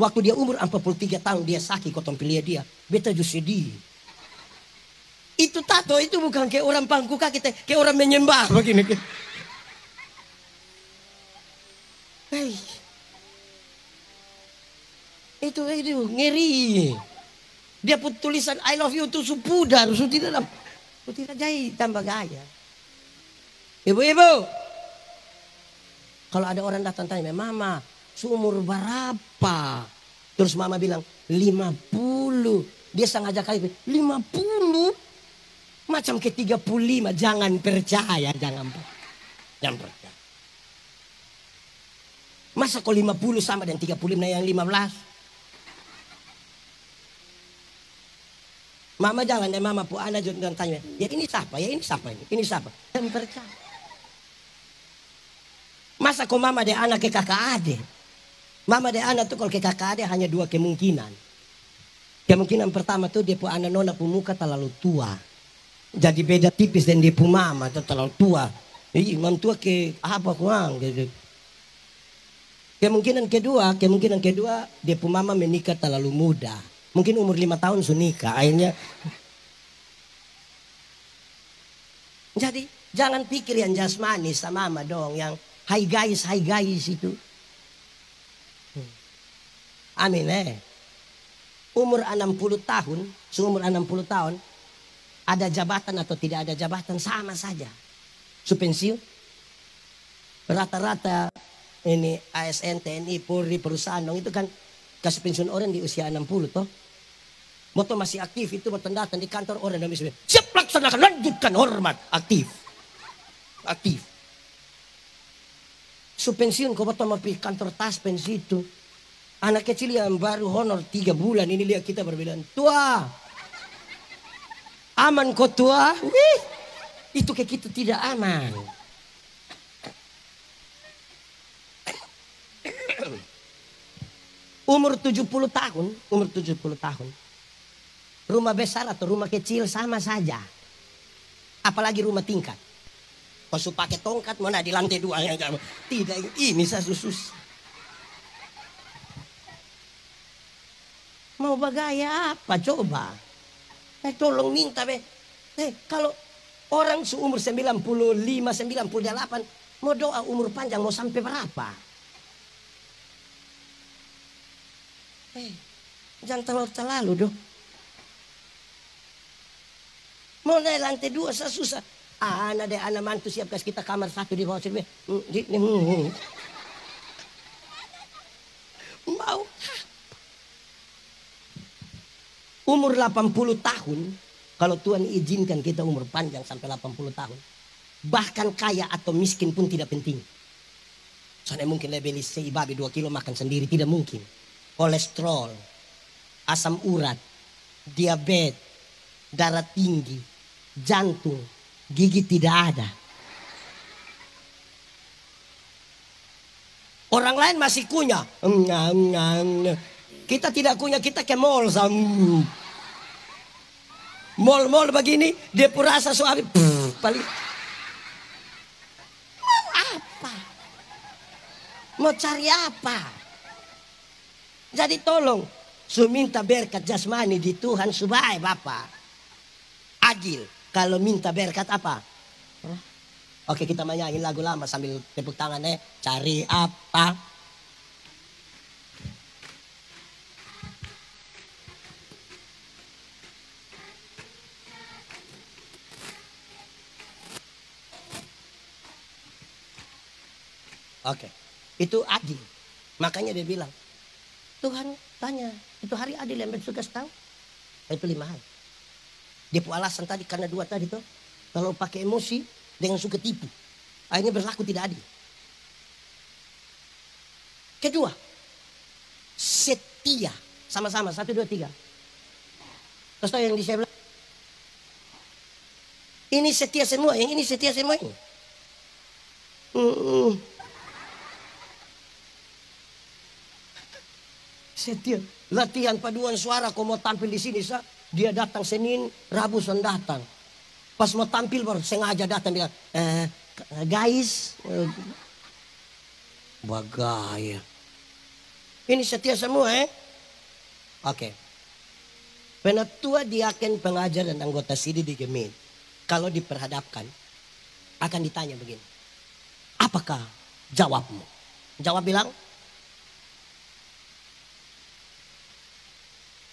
Waktu dia umur 43 tahun dia sakit kotong pilih dia. Beta justru sedih. Itu tato itu bukan kayak orang pangku kaki, kayak orang menyembah begini. Hey. Itu ngeri. Dia pun tulisan I love you itu supudar, tidak jadi tambah gaya. Ibu-ibu, kalau ada orang datang tanya, mama, seumur berapa? Terus mama bilang, 50. Dia sengaja kali, 50? Macam ke 35, jangan percaya, jangan percaya. Masa kok 50 sama dan 35 yang 15? Mama jangan deh, mama pu anak jangan tanya, ya ini siapa, ya ini siapa ini, siapa? Jangan percaya. Masa kok mama deh anak ke kakak adik? Mama deh anak tuh kalau ke kakak adik hanya 2 kemungkinan. Kemungkinan pertama tuh dia pu anak nona pu muka terlalu tua. Jadi beda tipis dan dia pu mama tuh terlalu tua. Mam tua ke apa kuang gitu. Kemungkinan kedua dia pu mama menikah terlalu muda. Mungkin umur 5 tahun sudah nikah. Akhirnya. Jadi jangan pikir yang jasmani sama mama dong. Yang hai guys itu. Amin Umur 60 tahun. Seumur 60 tahun. Ada jabatan atau tidak ada jabatan sama saja. Pensiun. Rata-rata ini ASN, TNI, Polri, perusahaan dong. Itu kan kasih pensiun orang di usia 60 toh. Moto masih aktif itu moto datang di kantor orang dan misalnya siap laksanakan lanjutkan hormat aktif. Pensiun kau moto mau pergi kantor tas pensi itu anak kecil yang baru honor 3 bulan ini lihat kita berbeda tua aman kau tua. Wih, itu kayak kita tidak aman. Umur 70 tahun. Rumah besar atau rumah kecil sama saja. Apalagi rumah tingkat. Kau pakai tongkat mana di lantai 2 yang tidak ini saya susus. Mau bagaya apa coba? Tolong minta kalau orang seumur 95, 98 mau doa umur panjang mau sampai berapa? Jangan terlalu dong. Mau naik lantai 2 susah. Anak mantu siap kasih kita kamar 1 di bawah sini. Mau. Umur 80 tahun. Kalau Tuhan izinkan kita umur panjang sampai 80 tahun. Bahkan kaya atau miskin pun tidak penting. Soalnya mungkin lebih babi 2 kilo makan sendiri. Tidak mungkin. Kolesterol. Asam urat. Diabetes. Darah tinggi. Jantung, gigi tidak ada. Orang lain masih kunyah. Kita tidak kunyah, kita ke mall. Mall-mall begini, dia pun rasa suami. Paling. Mau apa? Mau cari apa? Jadi tolong, minta berkat jasmani di Tuhan supaya Bapak adil. Kalau minta berkat apa? Oke, kita menyanyi lagu lama sambil tepuk tangan Cari apa? Oke, itu adil. Makanya dia bilang, Tuhan tanya, itu hari adil yang bersuka tahu? Itu 5 hal. Dia pun alasan tadi karena 2 tadi tuh. Kalau pakai emosi dengan suka tipu, akhirnya berlaku tidak adil. Kedua, setia. Sama-sama, 1, 2, 3. Terus tahu yang di saya bilang, ini setia semua, yang ini setia semua ini. Setia. Latihan paduan suara, kau mau tampil di sini, dia datang Senin, Rabu datang. Pas mau tampil baru sengaja datang bilang, guys, bagaya. Ini setia semua Oke. Penatua, diaken, pengajar dan anggota sidi di Gemin, kalau diperhadapkan akan ditanya begini, apakah jawabmu? Jawab bilang,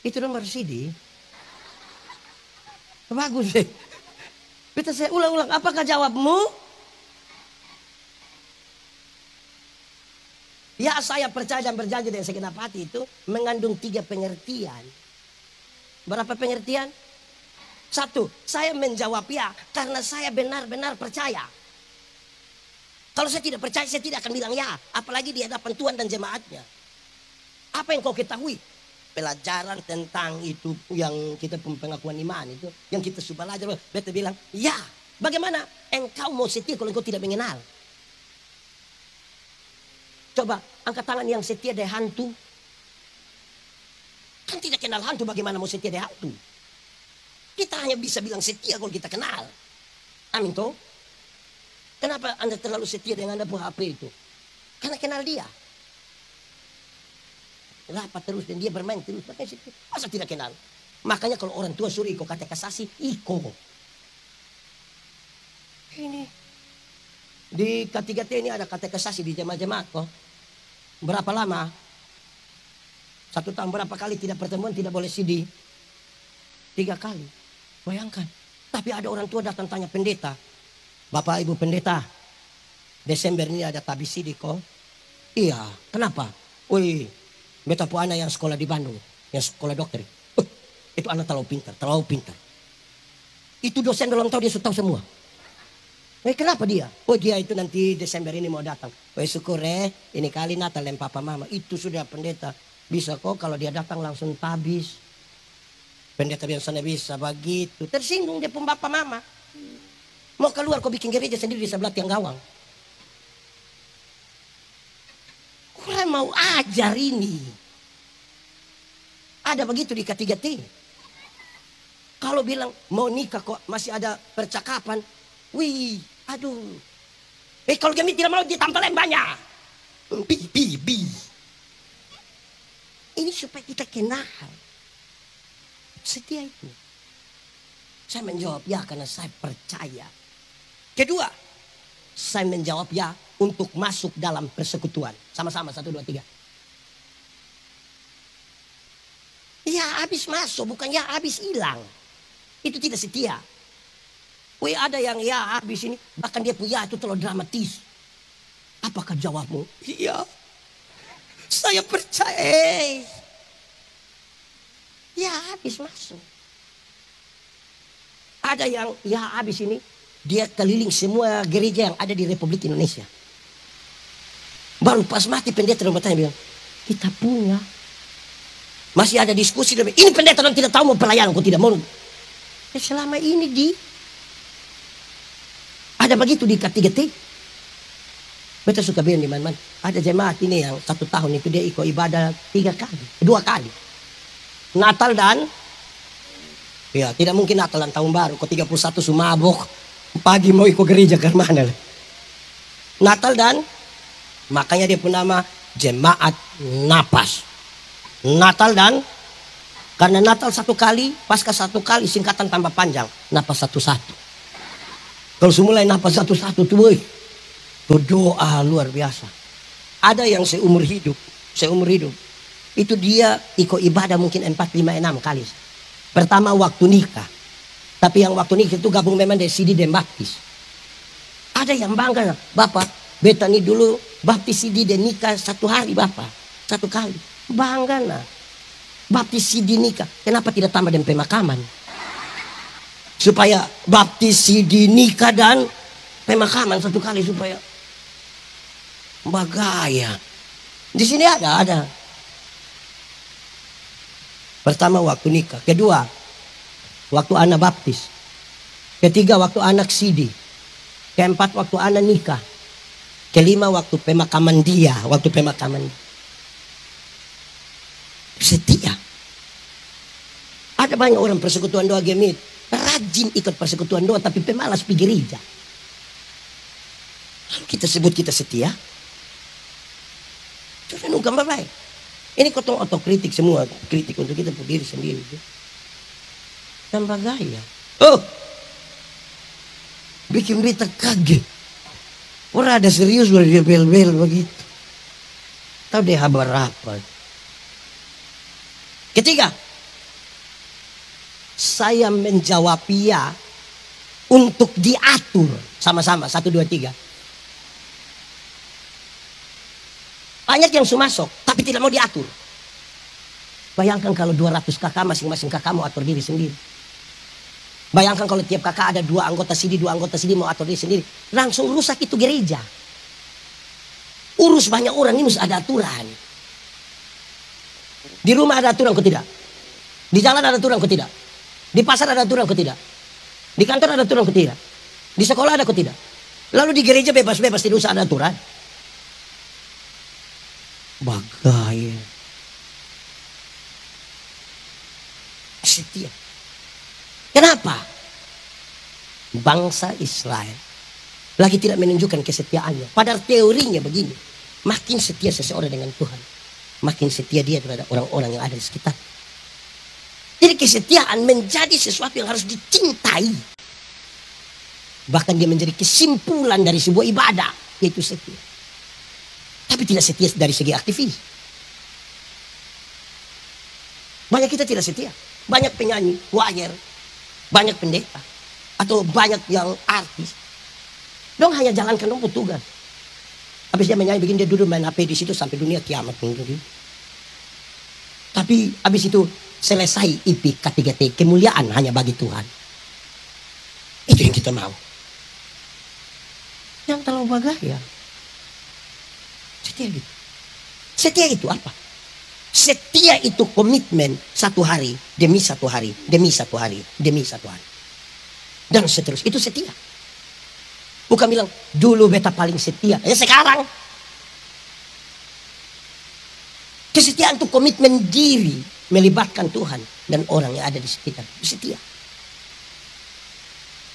itu nomor sidi. Bagus deh. Kita saya ulang-ulang, apakah jawabmu? Ya, saya percaya dan berjanji dengan segenap hati itu mengandung 3 pengertian. Berapa pengertian? 1, saya menjawab ya karena saya benar-benar percaya. Kalau saya tidak percaya, saya tidak akan bilang ya. Apalagi di hadapan Tuhan dan jemaatnya. Apa yang kau ketahui? Pelajaran tentang itu yang kita pengakuan iman itu, yang kita sudah belajar, beta bilang, ya, bagaimana engkau mau setia kalau engkau tidak mengenal? Coba angkat tangan yang setia dari hantu. Kan tidak kenal hantu, bagaimana mau setia dari hantu? Kita hanya bisa bilang setia kalau kita kenal. Amin toh? Kenapa Anda terlalu setia dengan Anda HP itu? Karena kenal dia. Rapat terus dan dia bermain terus. Masa tidak kenal? Makanya kalau orang tua suruh iko kata kasasi, iko. Ini di K3T ini ada kata kasasi di jemaat-jemaat kok. Berapa lama? 1 tahun berapa kali tidak pertemuan, tidak boleh CD? 3 kali. Bayangkan. Tapi ada orang tua datang tanya pendeta, Bapak Ibu pendeta, Desember ini ada tabis CD kok? Iya. Kenapa? Wih, beta pu anak yang sekolah di Bandung, yang sekolah dokter. Itu anak terlalu pintar, terlalu pintar. Itu dosen dalam tahun dia sudah tahu semua. Kenapa dia? Oh, dia itu nanti Desember ini mau datang. Syukur ini kali Natal yang papa mama. Itu sudah pendeta. Bisa kok kalau dia datang langsung tabis. Pendeta biasanya bisa begitu. Tersinggung dia pun bapak mama. Mau keluar kok bikin gereja sendiri di sebelah tiang gawang. Kurang mau ajar ini. Ada begitu di K3T. Kalau bilang mau nikah kok masih ada percakapan. Wih, aduh. Kalau kami tidak mau ditampal yang banyak. Bi. Ini supaya kita kenal. Setia itu. Saya menjawab ya karena saya percaya. Kedua, saya menjawab ya untuk masuk dalam persekutuan. Sama-sama, 1, 2, 3. Ya habis masuk, bukan ya habis hilang. Itu tidak setia. Ada yang ya habis ini, bahkan dia punya itu terlalu dramatis. Apakah jawabmu? Iya, saya percaya. Ya habis masuk. Ada yang ya habis ini, dia keliling semua gereja yang ada di Republik Indonesia. Baru pas mati pendeta dan bertanya bilang, kita punya. Masih ada diskusi. Ini pendeta dan tidak tahu mau pelayanan, kok tidak mau. Selama ini ada begitu di K3T. Beta suka bilang di mana-mana. Ada jemaat ini yang 1 tahun itu dia ikut ibadah 2 kali. Natal dan ya tidak mungkin Natal dan tahun baru. Kok 31 sumabok. Pagi mau ikut gereja ke mana? Natal dan makanya dia pun nama jemaat napas. Natal dan karena Natal 1 kali, Paskah 1 kali, singkatan tambah panjang. Napas 1-1. Kalau semula napas 1-1 tuh boy. Berdoa luar biasa. Ada yang seumur hidup. Itu dia ikut ibadah mungkin 4, 5, 6 kali. Pertama waktu nikah. Tapi yang waktu nikah itu gabung memang dari Sidi dan baptis. Ada yang bangga. Bapak, beta nih dulu baptis Sidi dan nikah 1 hari Bapak. 1 kali. Bangga nah. Baptis Sidi nikah. Kenapa tidak tambah dan pemakaman? Supaya baptis Sidi nikah dan pemakaman 1 kali supaya bagaya. Di sini ada. Pertama waktu nikah, kedua waktu anak baptis, ketiga waktu anak sidi, keempat waktu anak nikah, kelima waktu pemakaman dia, setia. Ada banyak orang persekutuan doa gemit, rajin ikut persekutuan doa tapi pemalas pergi gereja. Kita sebut kita setia. Renung gambar baik. Ini kotong otokritik semua. Kritik untuk kita berdiri sendiri. Tambah gaya. Oh. Bikin beta kaget. Orang ada serius dia bel-bel begitu. Tahu deh habar apa. Ketiga. Saya menjawab ya untuk diatur. Sama-sama. 1, 2, 3. Banyak yang masuk, tapi tidak mau diatur. Bayangkan kalau 200 kakak, masing-masing kakak mau atur diri sendiri. Bayangkan kalau tiap kakak ada 2 anggota sidi mau atur diri sendiri. Langsung rusak itu gereja. Urus banyak orang ini mesti ada aturan. Di rumah ada aturan kok tidak? Di jalan ada aturan kok tidak? Di pasar ada aturan kok tidak? Di kantor ada aturan kok tidak? Di sekolah ada kok tidak? Lalu di gereja bebas-bebas tidak usah ada aturan. Bagaya. Setia. Kenapa? Bangsa Israel lagi tidak menunjukkan kesetiaannya. Padahal teorinya begini. Makin setia seseorang dengan Tuhan, makin setia dia terhadap orang-orang yang ada di sekitar. Jadi kesetiaan menjadi sesuatu yang harus dicintai. Bahkan dia menjadi kesimpulan dari sebuah ibadah, yaitu setia. Tapi tidak setia dari segi aktivis. Banyak kita tidak setia. Banyak penyanyi, choir, banyak pendeta, atau banyak yang artis. Dong hanya jalankan dong tugas. Habis dia menyanyi begini, dia duduk main HP di situ sampai dunia kiamat. Tapi habis itu selesai IP K3T, kemuliaan hanya bagi Tuhan. Itu yang kita mau. Yang terlalu bagaya. Setia gitu. Setia itu apa? Setia itu komitmen 1 hari demi 1 hari demi 1 hari demi 1 hari dan seterusnya. Itu setia. Bukan bilang dulu beta paling setia, ya sekarang. Kesetiaan itu komitmen diri melibatkan Tuhan dan orang yang ada di sekitar. Setia.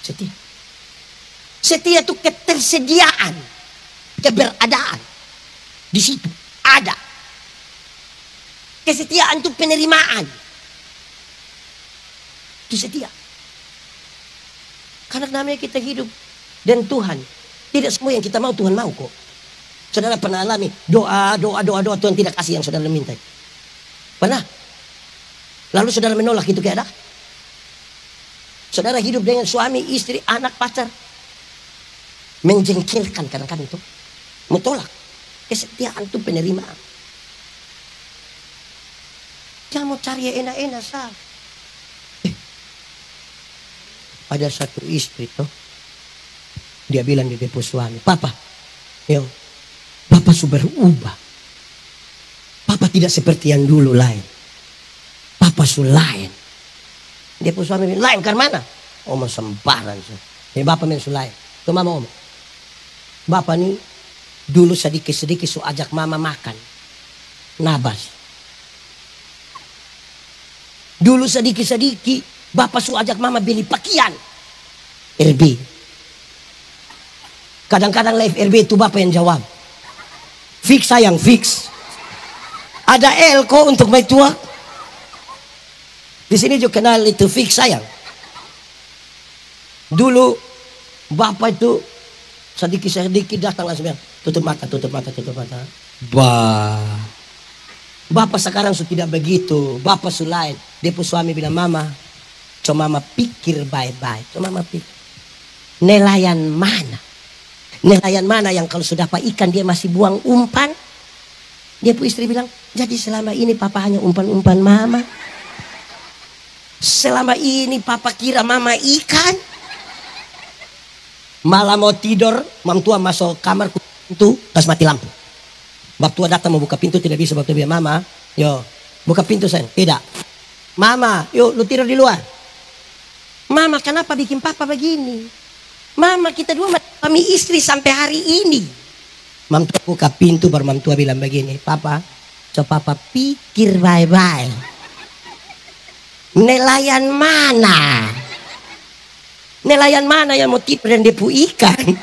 Setia. Setia itu ketersediaan, keberadaan. Di situ ada. Kesetiaan itu penerimaan. Itu setia. Karena namanya kita hidup dan Tuhan. Tidak semua yang kita mau Tuhan mau kok. Saudara pernah alami doa Tuhan tidak kasih yang saudara minta. Pernah? Lalu saudara menolak itu keadaan. Saudara hidup dengan suami, istri, anak, pacar. Menjengkelkan kadang-kadang itu. Mentolak. Kesetiaan itu penerimaan. Jangan mau cari yang enak-enak sah. Ada satu istri tuh. Dia bilang di depo suami, Papa, yo, Papa sudah berubah. Papa tidak seperti yang dulu lain. Papa sudah lain. Depo suami bilang, lain karena mana? Oh sembaran. Ya Bapak memang sudah lain. Itu mama om. Bapak nih Dulu sedikit-sedikit su ajak mama makan. Nabas. Dulu sedikit-sedikit bapak su ajak mama beli pakaian. RB. Kadang-kadang live RB itu bapak yang jawab. Fix sayang, fix. Ada L kok untuk baik tua. Di sini juga kenal itu fix sayang. Dulu bapak itu sedikit-sedikit datang langsung bilang, tutup mata, tutup mata, tutup mata. Bapak sekarang sudah tidak begitu. Bapak sudah lain. Dia pun suami bilang, mama, coba mama pikir baik-baik. Coba mama pikir. Nelayan mana? Nelayan mana yang kalau sudah dapat ikan dia masih buang umpan? Dia pun istri bilang, jadi selama ini papa hanya umpan-umpan mama. Selama ini papa kira mama ikan. Malam mau tidur, mam tua masuk kamar pintu, kasih mati lampu. Bap tua datang mau buka pintu tidak bisa, bap tua bilang, mama, yo buka pintu sayang. Tidak. Mama, yuk lu tidur di luar. Mama, kenapa bikin papa begini? Mama, kita dua kami istri sampai hari ini. Mam tua buka pintu baru mam tua bilang begini, papa, coba papa pikir baik-baik. Nelayan mana? Nelayan mana yang mau tidur dan depu ikan?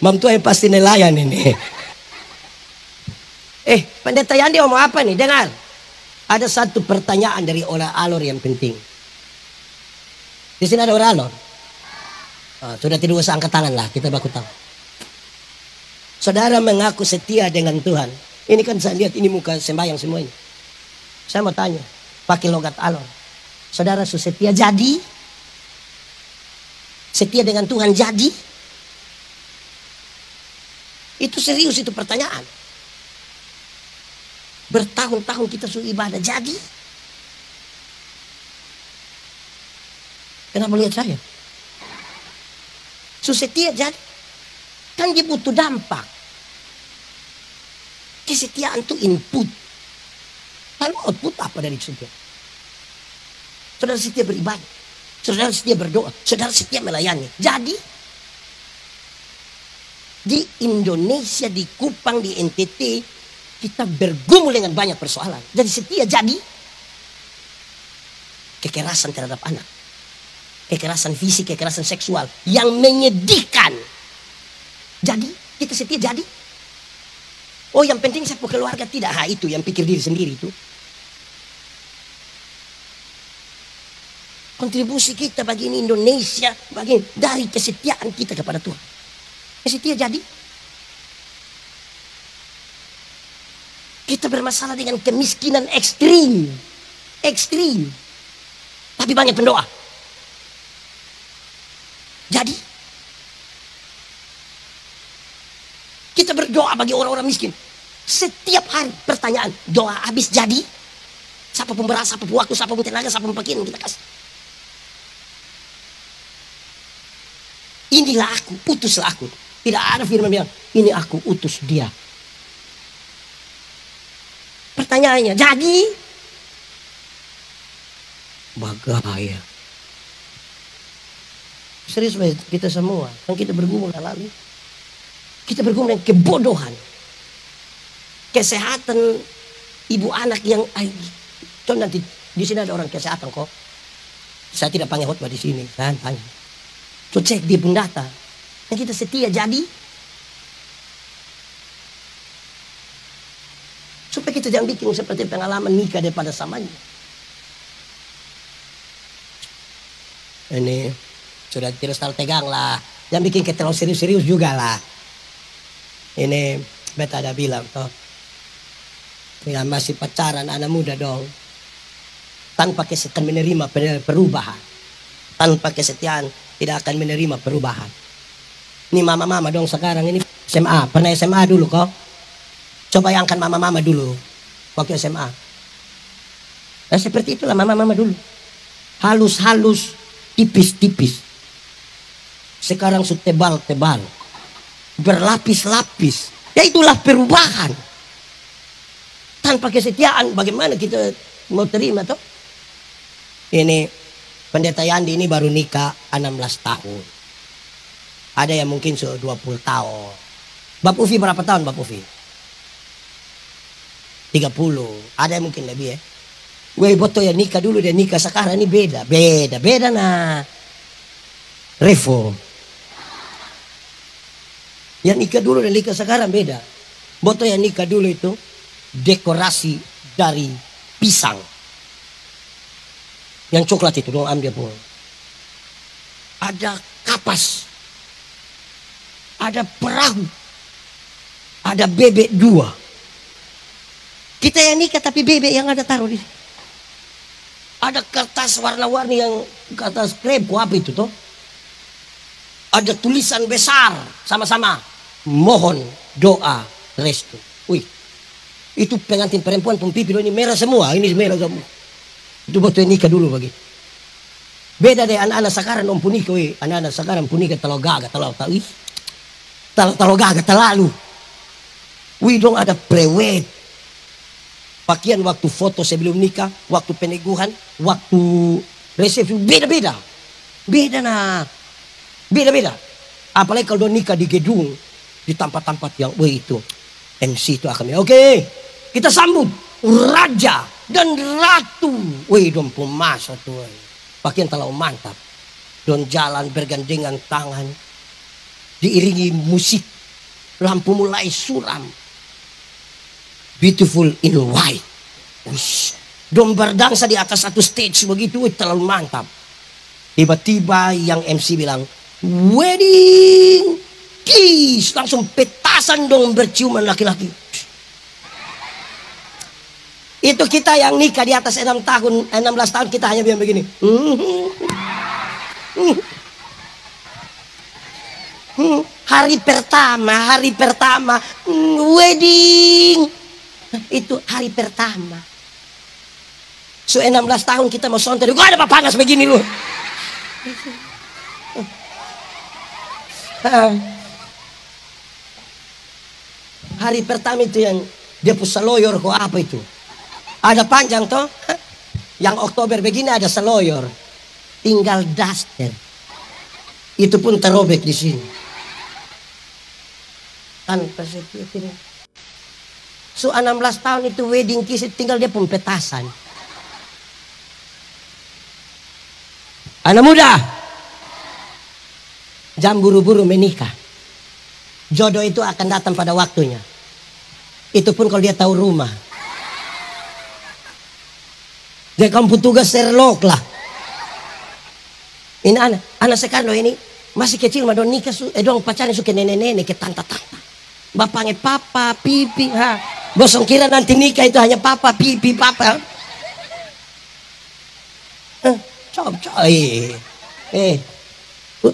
Mam tua yang pasti nelayan ini. Pendeta Yandi ngomong apa nih? Dengar. Ada satu pertanyaan dari orang alor yang penting. Di sini ada orang alor. Sudah tidak usah angkat tangan lah, kita baku tahu. Saudara mengaku setia dengan Tuhan. Ini kan saya lihat ini muka sembahyang semua ini. Saya mau tanya, pakai logat alor. Saudara setia jadi? Setia dengan Tuhan jadi? Itu serius itu pertanyaan. Bertahun-tahun kita sudah ibadah jadi? Kenapa lihat saya? Setia jadi? Kan dia butuh dampak. Kesetiaan itu input. Lalu output apa dari kesetiaan? Saudara setia beribadah. Saudara setia berdoa. Saudara setia melayani. Jadi, di Indonesia, di Kupang, di NTT, kita bergumul dengan banyak persoalan. Jadi setia jadi kekerasan terhadap anak. Kekerasan fisik, kekerasan seksual yang menyedihkan. Jadi kita setia jadi. Oh yang penting saya keluarga tidak. Itu yang pikir diri sendiri itu. Kontribusi kita bagi ini Indonesia bagian dari kesetiaan kita kepada Tuhan. Setia jadi. Kita bermasalah dengan kemiskinan ekstrim. Ekstrim. Tapi banyak pendoa. Jadi, kita berdoa bagi orang-orang miskin. Setiap hari pertanyaan, doa habis jadi? Siapa pun beras, siapa pun waktu, siapa pun tenaga, siapa pun pakaian kita kasih. Inilah aku, utuslah aku. Tidak ada firman bilang, ini aku utus dia. Pertanyaannya, jadi? Bagaya. Serius kita semua, kan kita bergumul lalu. Kita bergumul dengan kebodohan. Kesehatan ibu anak yang contoh nanti di sini ada orang kesehatan kok. Saya tidak panggil khotbah di sini, kan tanya. So cek dia pun data. Dan kita setia jadi. Supaya kita jangan bikin seperti pengalaman nikah daripada samanya. Ini sudah terus tegang lah. Jangan bikin kita terlalu serius-serius juga lah. Ini beta ada bilang toh. Ya masih pacaran anak muda dong. Tanpa kesetiaan menerima perubahan. Tanpa kesetiaan tidak akan menerima perubahan. Ini mama-mama dong sekarang ini SMA. Pernah SMA dulu kok. Coba bayangkan mama-mama dulu waktu SMA. Nah seperti itulah mama-mama dulu. Halus-halus, tipis-tipis. Sekarang sudah tebal-tebal. Berlapis-lapis. Ya itulah perubahan. Tanpa kesetiaan bagaimana kita mau terima toh? Ini Pendeta Yandi ini baru nikah 16 tahun. Ada yang mungkin 20 tahun. Bap Ufi berapa tahun Bap Ufi? 30. Ada yang mungkin lebih ya. Weh boto ya nikah dulu dia nikah sekarang ini beda. Beda nah. Revo. Yang nikah dulu dan nikah sekarang beda. Boto yang nikah dulu itu dekorasi dari pisang. Yang coklat itu dong ambil pun. Ada kapas. Ada perahu. Ada bebek 2. Kita yang nikah tapi bebek yang ada taruh di. Ada kertas warna-warni yang kertas krep apa itu toh? Ada tulisan besar sama-sama mohon doa restu. Wih, itu pengantin perempuan pempipi ini merah semua, ini merah semua. Itu waktu nikah dulu bagi. Beda deh anak-anak sekarang om punika, wih, anak-anak sekarang punika terlalu gagah, terlalu gagah terlalu. Wih dong ada prewed. Pakaian waktu foto sebelum nikah, waktu peneguhan, waktu resepsi beda-beda. Beda-beda. Apalagi kalau nikah di gedung, di tempat-tempat yang itu MC itu akan oke, kita sambut raja dan ratu. Wih dong pemasa tuh. Pakaian terlalu mantap. Don jalan bergandengan tangan. Diiringi musik. Lampu mulai suram. Beautiful in white. Uish. Dong berdangsa di atas satu stage begitu, terlalu mantap. Tiba-tiba yang MC bilang, wedding kiss. Langsung petasan dong berciuman laki-laki. Itu kita yang nikah di atas 16 tahun kita hanya bilang begini. Hari pertama, wedding. Itu hari pertama. So 16 tahun kita mau sontek. Gua ada panas begini lu. Hari pertama itu yang dia pusaloyor kok apa itu? Ada panjang toh? Yang Oktober begini ada seloyor. Tinggal daster. Itu pun terobek di sini. Tanpa seperti. So 16 tahun itu wedding kiss tinggal dia pun petasan. Anak muda, jangan buru-buru menikah. Jodoh itu akan datang pada waktunya. Itu pun kalau dia tahu rumah. Dia kamu tugas Sherlock lah. Ini anak sekarang ini masih kecil mah dong nikah dong pacarnya suka nenek-nenek ke tante-tante. Bapaknya papa, pipi, Gosong kira nanti nikah itu hanya papa, pipi, papa.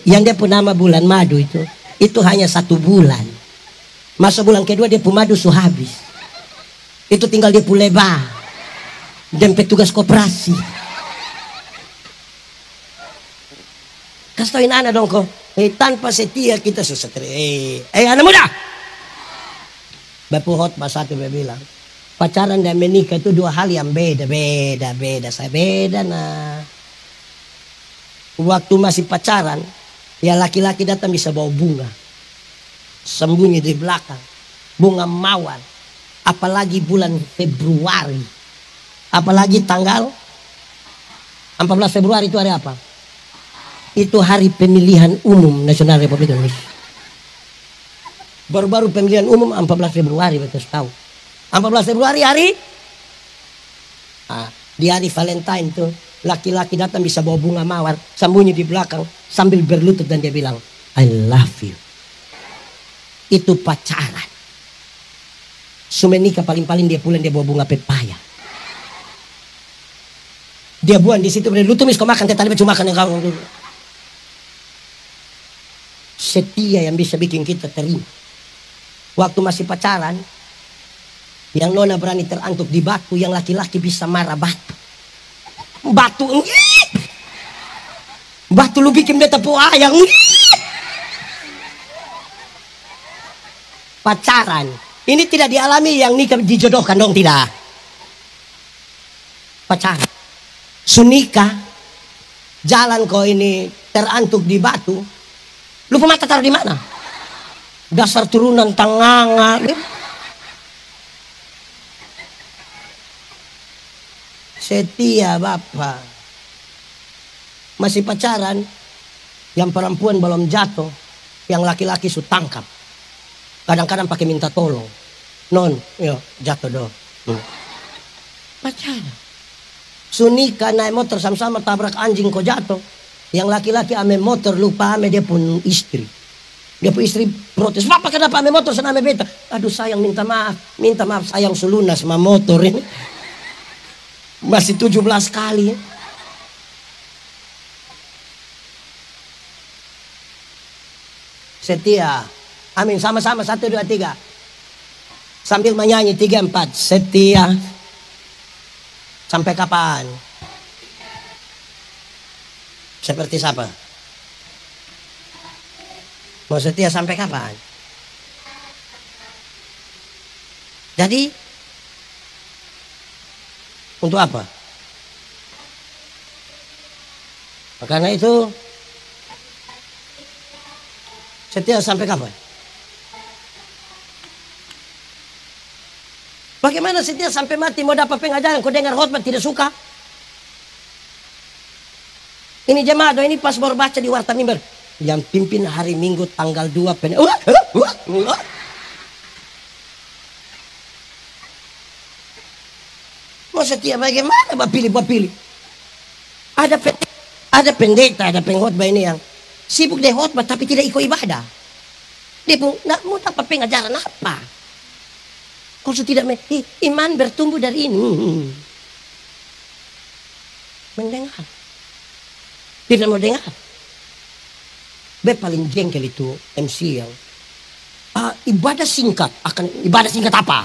Yang dia pun nama bulan madu itu hanya 1 bulan. Masa bulan kedua dia pun madu sudah habis. Itu tinggal dia pun lebar. Dan petugas koperasi. Kasih anak dong kok. Tanpa setia kita susah. Anak muda. Bapuhot masa itu bilang pacaran dan menikah itu 2 hal yang beda. Saya beda nah. Waktu masih pacaran, ya laki-laki datang bisa bawa bunga, sembunyi di belakang, bunga mawar. Apalagi bulan Februari, apalagi tanggal 14 Februari itu hari apa? Itu hari pemilihan umum Nasional Republik Indonesia. Baru-baru pemilihan umum 14 Februari betul tahu. 14 Februari hari di hari Valentine tuh laki-laki datang bisa bawa bunga mawar sembunyi di belakang sambil berlutut dan dia bilang I love you. Itu pacaran. Sumenika paling-paling dia pulang dia bawa bunga pepaya. Dia buang di situ berlutut mis kau makan tadi cuma makan yang kau dulu. Setia yang bisa bikin kita terima. Waktu masih pacaran, yang nona berani terantuk di batu, yang laki-laki bisa marah batu. Batu lu bikin beta po ayang. Pacaran. Ini tidak dialami yang nikah dijodohkan dong tidak. Pacaran. Sunikah Jalan kau ini terantuk di batu, lupa mata taruh di mana? Dasar turunan tanganga. Setia Bapak. Masih pacaran, yang perempuan belum jatuh, yang laki-laki su tangkap. Kadang-kadang pakai minta tolong. Non, yo jatuh dong. Pacaran. Sunika naik motor sama-sama tabrak anjing kok jatuh. Yang laki-laki ame motor lupa ame dia pun istri. Dia pun istri protes. Bapak kenapa ame motor sana ame beta? Aduh sayang minta maaf. Minta maaf sayang sulunas sama motor ini. Masih 17 kali. Setia. Amin sama-sama 1, 2, 3. Sambil menyanyi 3, 4. Setia. Sampai kapan? Seperti siapa? Mau setia sampai kapan? Jadi untuk apa? Karena itu setia sampai kapan? Bagaimana setia sampai mati? Mau dapat pengajaran, kau dengar khotbah tidak suka? Ini jemaah ini pas baru baca di Warta Mimbar. Yang pimpin hari Minggu tanggal 2 Mau setia bagaimana? Pilih. Ada pendeta, ada pengkhotbah ini yang sibuk deh khotbah tapi tidak ikut ibadah. Dia pun mau dapat pengajaran apa? Kalau tidak iman bertumbuh dari ini. Mendengar. Tidak mau dengar. Paling jengkel itu MC yang ibadah singkat. Akan ibadah singkat apa?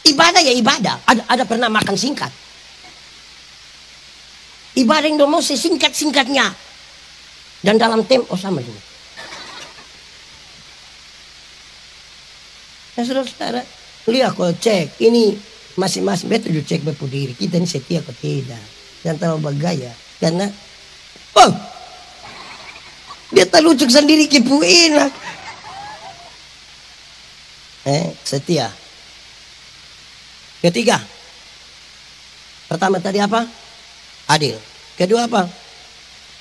Ibadah ya ibadah. Ada pernah makan singkat. Ibadah yang mau sesingkat-singkatnya. Dan dalam tempo sama juga. Nah saudara, lihat kau cek. Ini masing-masing betul cek berdiri. Kita ini setia atau tidak. Jangan terlalu bergaya. Karena dia terlucuk sendiri kipuin. Setia. Ketiga. Pertama tadi apa? Adil. Kedua apa?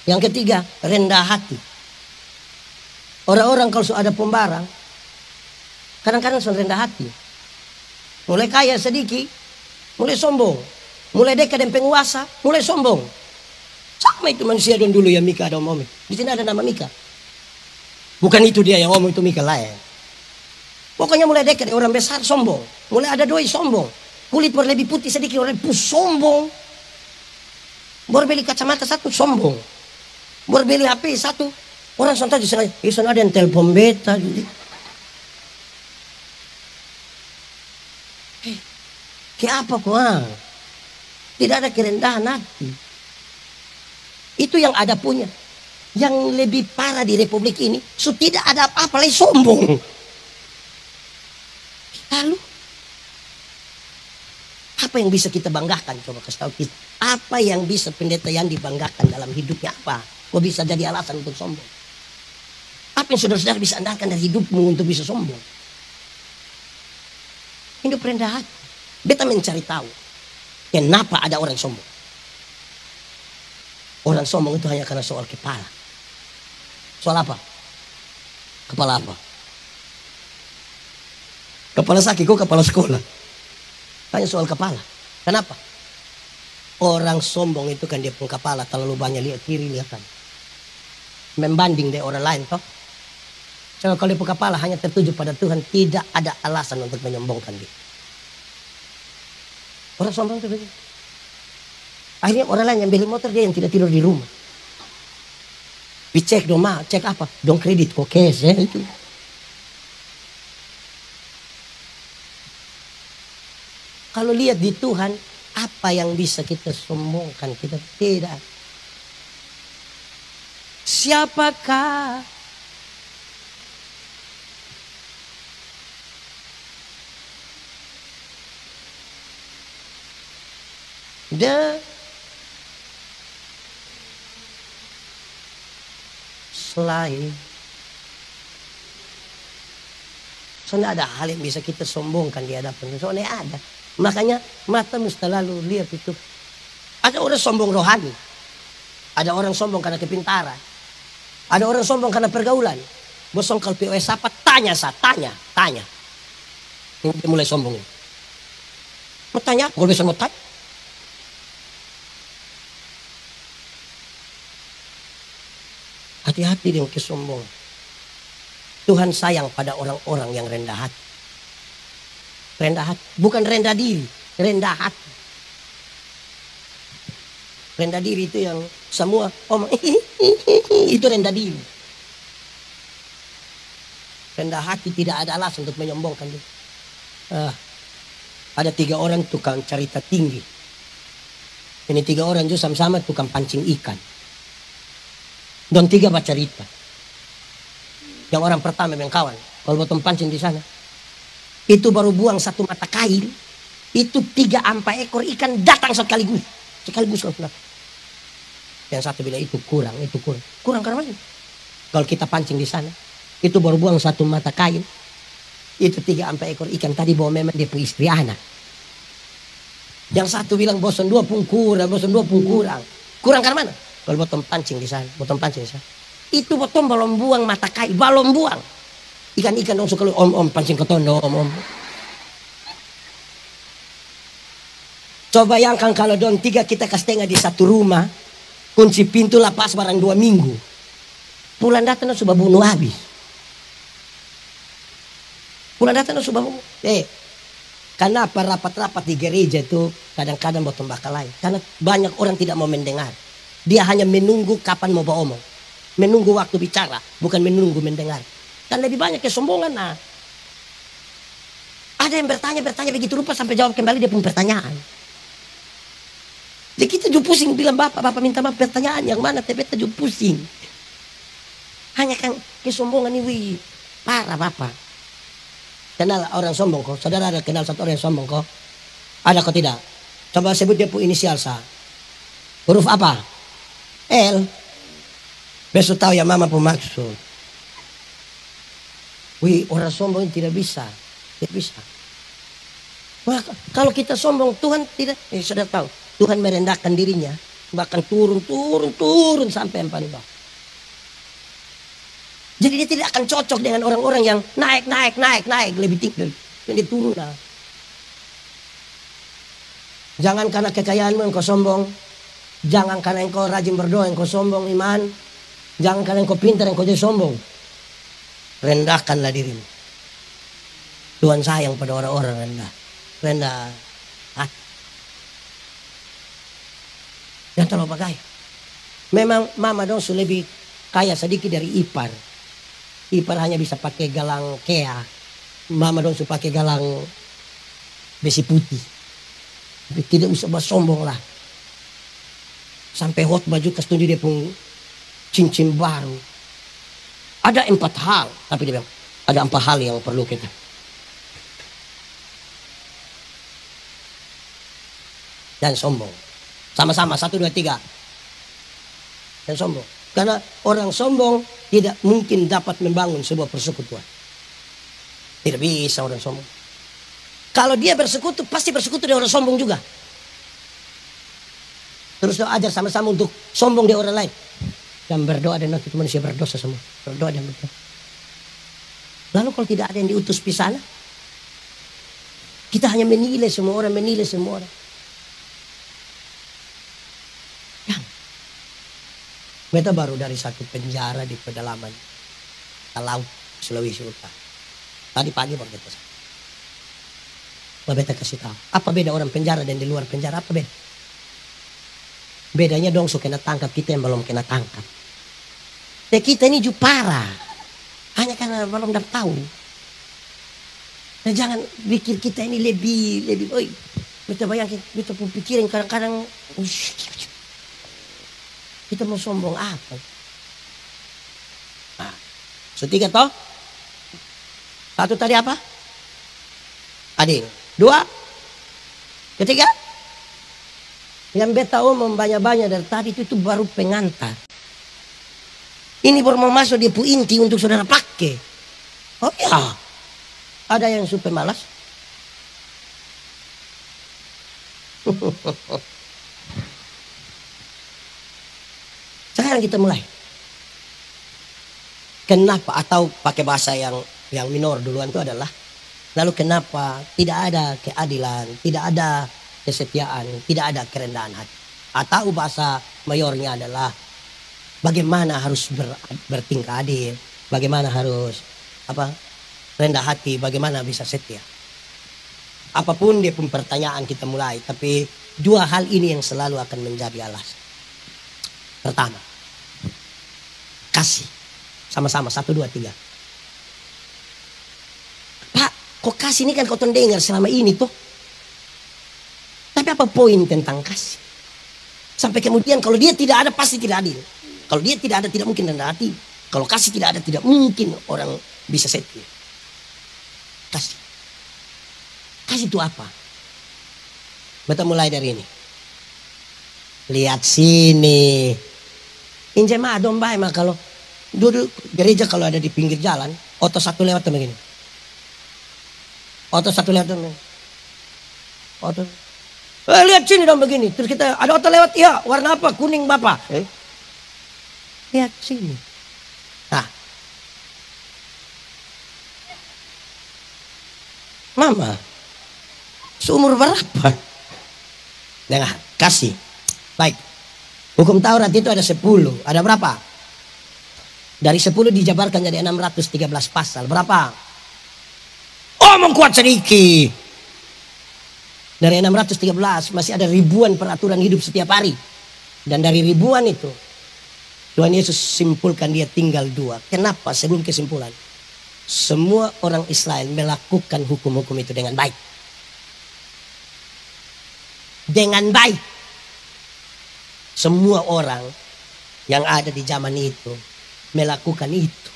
Yang ketiga, rendah hati. Orang-orang kalau ada pembarang, kadang-kadang sudah rendah hati. Mulai kaya sedikit, mulai sombong. Mulai dekat dengan penguasa, mulai sombong. Sama itu manusia dulu yang Mika ada omongin. Di sini ada nama Mika. Bukan itu dia yang ngomong, itu Mika lain. Pokoknya mulai dekat orang besar sombong. Mulai ada doi sombong. Kulit berlebih putih sedikit orang sombong. Baru beli kacamata 1 sombong. Baru beli HP 1 orang sontak di sana. Ada yang telepon beta. Kayak apa kok? Tidak ada kerendahan hati. Itu yang ada punya. Yang lebih parah di republik ini, tidak ada apa-apa lagi sombong. Lalu apa yang bisa kita banggakan? Coba kasih tahu kita. Apa yang bisa pendeta yang dibanggakan dalam hidupnya apa? Kok bisa jadi alasan untuk sombong? Apa yang saudara-saudara bisa andalkan dari hidupmu untuk bisa sombong? Hidup rendah hati. Beta mencari tahu kenapa ada orang sombong. Orang sombong itu hanya karena soal kepala. Soal apa? Kepala apa? Kepala sakit, kok kepala sekolah. Hanya soal kepala. Kenapa? Orang sombong itu kan dia pun kepala terlalu banyak lihat kiri lihat kanan. Membanding dari orang lain toh. Coba kalau dia pun kepala hanya tertuju pada Tuhan, tidak ada alasan untuk menyombongkan dia. Orang sombong itu begitu. Akhirnya orang lain yang beli motor, dia yang tidak tidur di rumah. Dicek dong, cek apa? Dong kredit kok cash ya itu. Kalau lihat di Tuhan, apa yang bisa kita sombongkan? Kita tidak. Siapakah lain. Soalnya ada hal yang bisa kita sombongkan di hadapan. Soalnya ada. Makanya mata mesti lalu lihat itu. Ada orang sombong rohani. Ada orang sombong karena kepintaran. Ada orang sombong karena pergaulan. Bosong kalau POS apa? Tanya. Ini mulai sombong ini. Mau tanya? Kalau bisa mau tanya. Hati-hati dengan kesombongan. Tuhan sayang pada orang-orang yang rendah hati. Rendah hati. Bukan rendah diri. Rendah hati. Rendah diri itu yang semua omong. Itu rendah diri. Rendah hati tidak ada alasan untuk menyombongkan diri. Ada 3 orang tukang cerita tinggi. Ini 3 orang juga sama-sama tukang pancing ikan. Dan 3 baca cerita. Yang orang pertama memang kawan. Kalau potong pancing di sana. Itu baru buang 1 mata kail. Itu 3-4 ekor ikan datang sekaligus. Sekaligus. Yang satu bilang itu kurang. Kurang karena mana? Kalau kita pancing di sana. Itu baru buang 1 mata kail. Itu 3-4 ekor ikan. Tadi bawa memang dia punya istri anak. Yang satu bilang bosan 2 pun kurang. Kurang karena mana? Kalau potong pancing di sana. Itu botol balon buang mata kail, balon buang. Ikan-ikan dong suka om pancing ketondo om. Coba bayangkan kalau dong 3 kita kasih tengah di satu rumah, kunci pintu lepas barang 2 minggu. Pulang datang sudah bunuh habis. Kenapa rapat-rapat di gereja itu kadang-kadang botol bakal lain? Karena banyak orang tidak mau mendengar. Dia hanya menunggu kapan mau bawa omong. Menunggu waktu bicara, bukan menunggu mendengar. Dan lebih banyak kesombongan. Nah. Ada yang bertanya begitu rupa sampai jawab kembali dia punya pertanyaan. Jadi kita juga pusing bilang bapak minta maaf pertanyaan yang mana tapi kita juga pusing. Hanya kan kesombongan ini parah bapak. Kenal orang sombong kok? Saudara ada kenal satu orang yang sombong kok? Ada kok tidak? Coba sebut dia punya inisial sa. Huruf apa? L. Besok tahu ya mama pun maksud. Orang sombong tidak bisa. Maka kalau kita sombong Tuhan tidak. Sudah tahu. Tuhan merendahkan dirinya. Bahkan turun sampai empat bawah. Jadi dia tidak akan cocok dengan orang-orang yang naik lebih tinggi. Jadi turun lah. Jangan karena kekayaanmu engkau sombong. Jangan karena engkau rajin berdoa engkau sombong iman. Jangan karena engkau pintar engkau jadi sombong. Rendahkanlah dirimu. Tuhan sayang pada orang-orang rendah hati. Jangan terlalu bagai. Memang mama dong lebih kaya sedikit dari ipar. Ipar hanya bisa pakai galang kea. Mama dong pakai galang besi putih. Tapi tidak usah sombong lah. Sampai hot baju kasih dia pun cincin baru. Ada 4 hal. Tapi dia bilang ada 4 hal yang perlu kita. Dan sombong. Sama-sama 1, 2, 3. Dan sombong. Karena orang sombong tidak mungkin dapat membangun sebuah persekutuan. Tidak bisa orang sombong. Kalau dia bersekutu pasti bersekutu dengan orang sombong juga. Terus doa ajar sama-sama untuk sombong di orang lain. Dan berdoa dan nanti manusia berdosa semua. Berdoa dan berdoa. Lalu kalau tidak ada yang diutus di sana, kita hanya menilai semua orang. Beta baru dari satu penjara di pedalaman Laut, Sulawesi Utara. Tadi pagi baru beta. Beta kasih tahu. Apa beda orang penjara dan di luar penjara? Apa beda? Bedanya dong so kena tangkap kita yang belum kena tangkap. Dan kita ini juga parah. Hanya karena belum dapat tahu. Dan jangan pikir kita ini lebih. Beta bayangin, beta pun pikirin kadang-kadang. Kita mau sombong apa? Nah, 3 toh? 1 tadi apa? Adil. 2. Ketiga. Yang beta omong banyak-banyak dari tadi itu baru pengantar. Ini baru mau masuk dia pu inti untuk saudara pakai. Oh ya, ada yang super malas. Sekarang kita mulai. Kenapa, atau pakai bahasa yang minor duluan itu adalah, lalu kenapa tidak ada keadilan, tidak ada kesetiaan, tidak ada kerendahan hati. Atau bahasa mayornya adalah bagaimana harus bertingkah adil, bagaimana harus rendah hati, bagaimana bisa setia. Apapun dia pun pertanyaan kita mulai, tapi dua hal ini yang selalu akan menjadi alasan. Pertama, kasih. Sama-sama, 1, 2, 3. Pak, kok kasih ini kan kau dengar selama ini tuh. Tapi apa poin tentang kasih? Sampai kemudian kalau dia tidak ada pasti tidak adil. Kalau dia tidak ada tidak mungkin rendah hati. Kalau kasih tidak ada tidak mungkin orang bisa setia. Kasih. Kasih itu apa? Kita mulai dari ini. Lihat sini. Injema domba emang kalau duduk gereja kalau ada di pinggir jalan, oto satu lewat tuh begini. Oto satu lewat tuh begini. Oto. Lihat sini dong begini. Terus kita ada oto lewat, ya warna apa? Kuning bapak. Lihat sini. Nah. Mama. Seumur berapa? Dengar, kasih. Baik. Hukum Taurat itu ada 10. Ada berapa? Dari 10 dijabarkan jadi 613 pasal. Berapa? Omong kuat sedikit. Dari 613 masih ada ribuan peraturan hidup setiap hari. Dan dari ribuan itu Tuhan Yesus simpulkan dia tinggal 2. Kenapa? Sebelum kesimpulan, semua orang Israel melakukan hukum-hukum itu dengan baik. Dengan baik. Semua orang yang ada di zaman itu melakukan itu.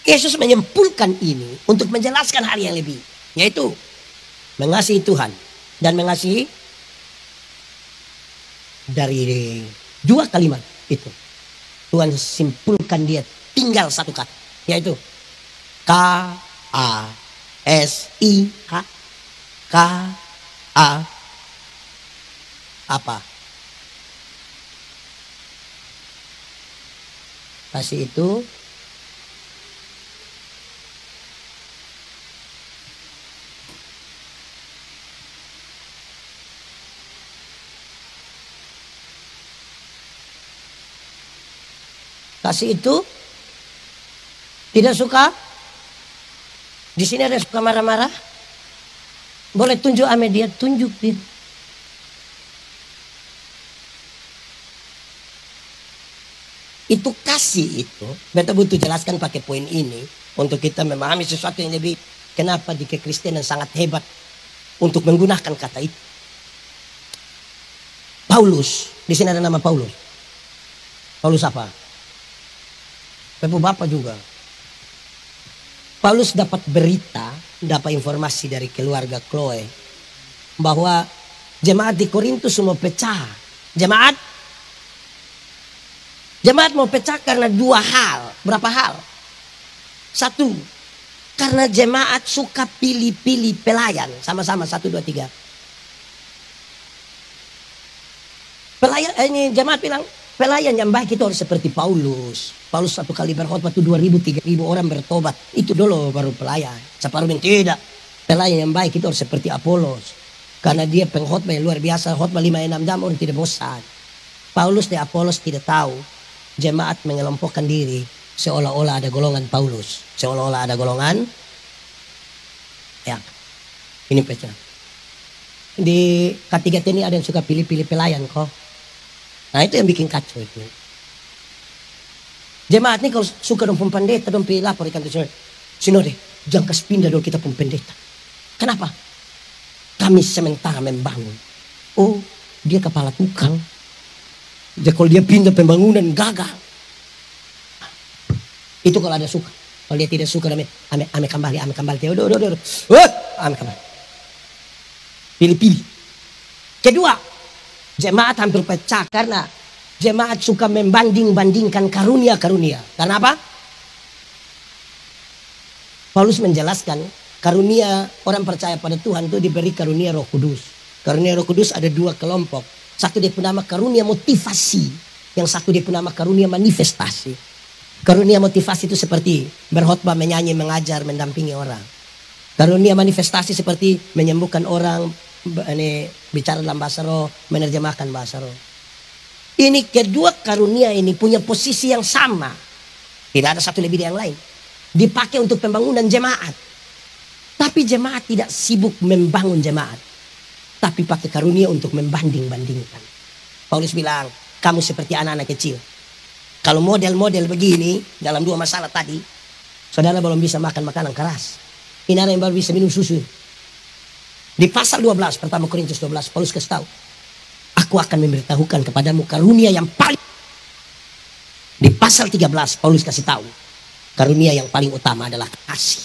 Yesus menyimpulkan ini untuk menjelaskan hal yang lebih, yaitu mengasihi Tuhan dan mengasihi. Dari 2 kalimat itu Tuhan simpulkan dia tinggal 1 kata, yaitu K-A-S-I-H. K-A apa? Kasih itu tidak suka. Di sini ada suka marah-marah. Boleh tunjuk ame dia, tunjuk dia. Itu kasih itu, beta butuh jelaskan pakai poin ini untuk kita memahami sesuatu yang lebih. Kenapa di kekristenan sangat hebat untuk menggunakan kata itu. Paulus, di sini ada nama Paulus. Paulus apa? Pepu Bapak juga. Paulus dapat berita, dapat informasi dari keluarga Chloe bahwa jemaat di Korintus semua pecah. Jemaat mau pecah karena 2 hal. Berapa hal? 1, karena jemaat suka pilih-pilih pelayan. Sama-sama 1, 2, 3. Pelayan, ini jemaat bilang pelayan yang baik itu harus seperti Paulus. Paulus 1 kali berkhotbah itu 2.000, 3.000 orang bertobat. Itu dulu baru pelayan. Separuh tidak. Pelayan yang baik itu harus seperti Apolos. Karena dia pengkhotbah yang luar biasa. Khotbah 5-6 jam orang tidak bosan. Paulus dan Apolos tidak tahu. Jemaat mengelompokkan diri seolah-olah ada golongan Paulus, seolah-olah ada golongan ya. Ini pecah. Di K3 ini ada yang suka pilih-pilih pelayan kok. Nah itu yang bikin kacau itu. Jemaat ini kalau suka dong pendeta dong lapor ikan tuh sinode, jangan kasih pindah dong kita pendeta. Kenapa? Kami sementara membangun. Oh dia kepala tukang. Jadi kalau dia pindah pembangunan gagal. Itu kalau ada suka. Kalau dia tidak suka ame kembali. Udah. Ame kembali. Pilih-pilih. Kedua, jemaat hampir pecah karena Jemaat suka membanding-bandingkan karunia-karunia. Karena apa? Paulus menjelaskan karunia orang percaya pada Tuhan itu diberi karunia Roh Kudus. Karunia Roh Kudus ada dua kelompok. Satu dia nama karunia motivasi. Yang satu dia nama karunia manifestasi. Karunia motivasi itu seperti berkhotbah, menyanyi, mengajar, mendampingi orang. Karunia manifestasi seperti menyembuhkan orang, bicara dalam bahasa roh, menerjemahkan bahasa roh. Ini kedua karunia ini punya posisi yang sama. Tidak ada satu lebih dari yang lain. Dipakai untuk pembangunan jemaat. Tapi jemaat tidak sibuk membangun jemaat. Tapi pakai karunia untuk membanding-bandingkan. Paulus bilang, kamu seperti anak-anak kecil. Kalau model-model begini, dalam dua masalah tadi, saudara belum bisa makan makanan keras. Ini ada yang baru bisa minum susu. Di pasal 12, pertama Korintus 12, Paulus kasih tahu, aku akan memberitahukan kepadamu karunia yang paling. Di pasal 13, Paulus kasih tahu, karunia yang paling utama adalah kasih.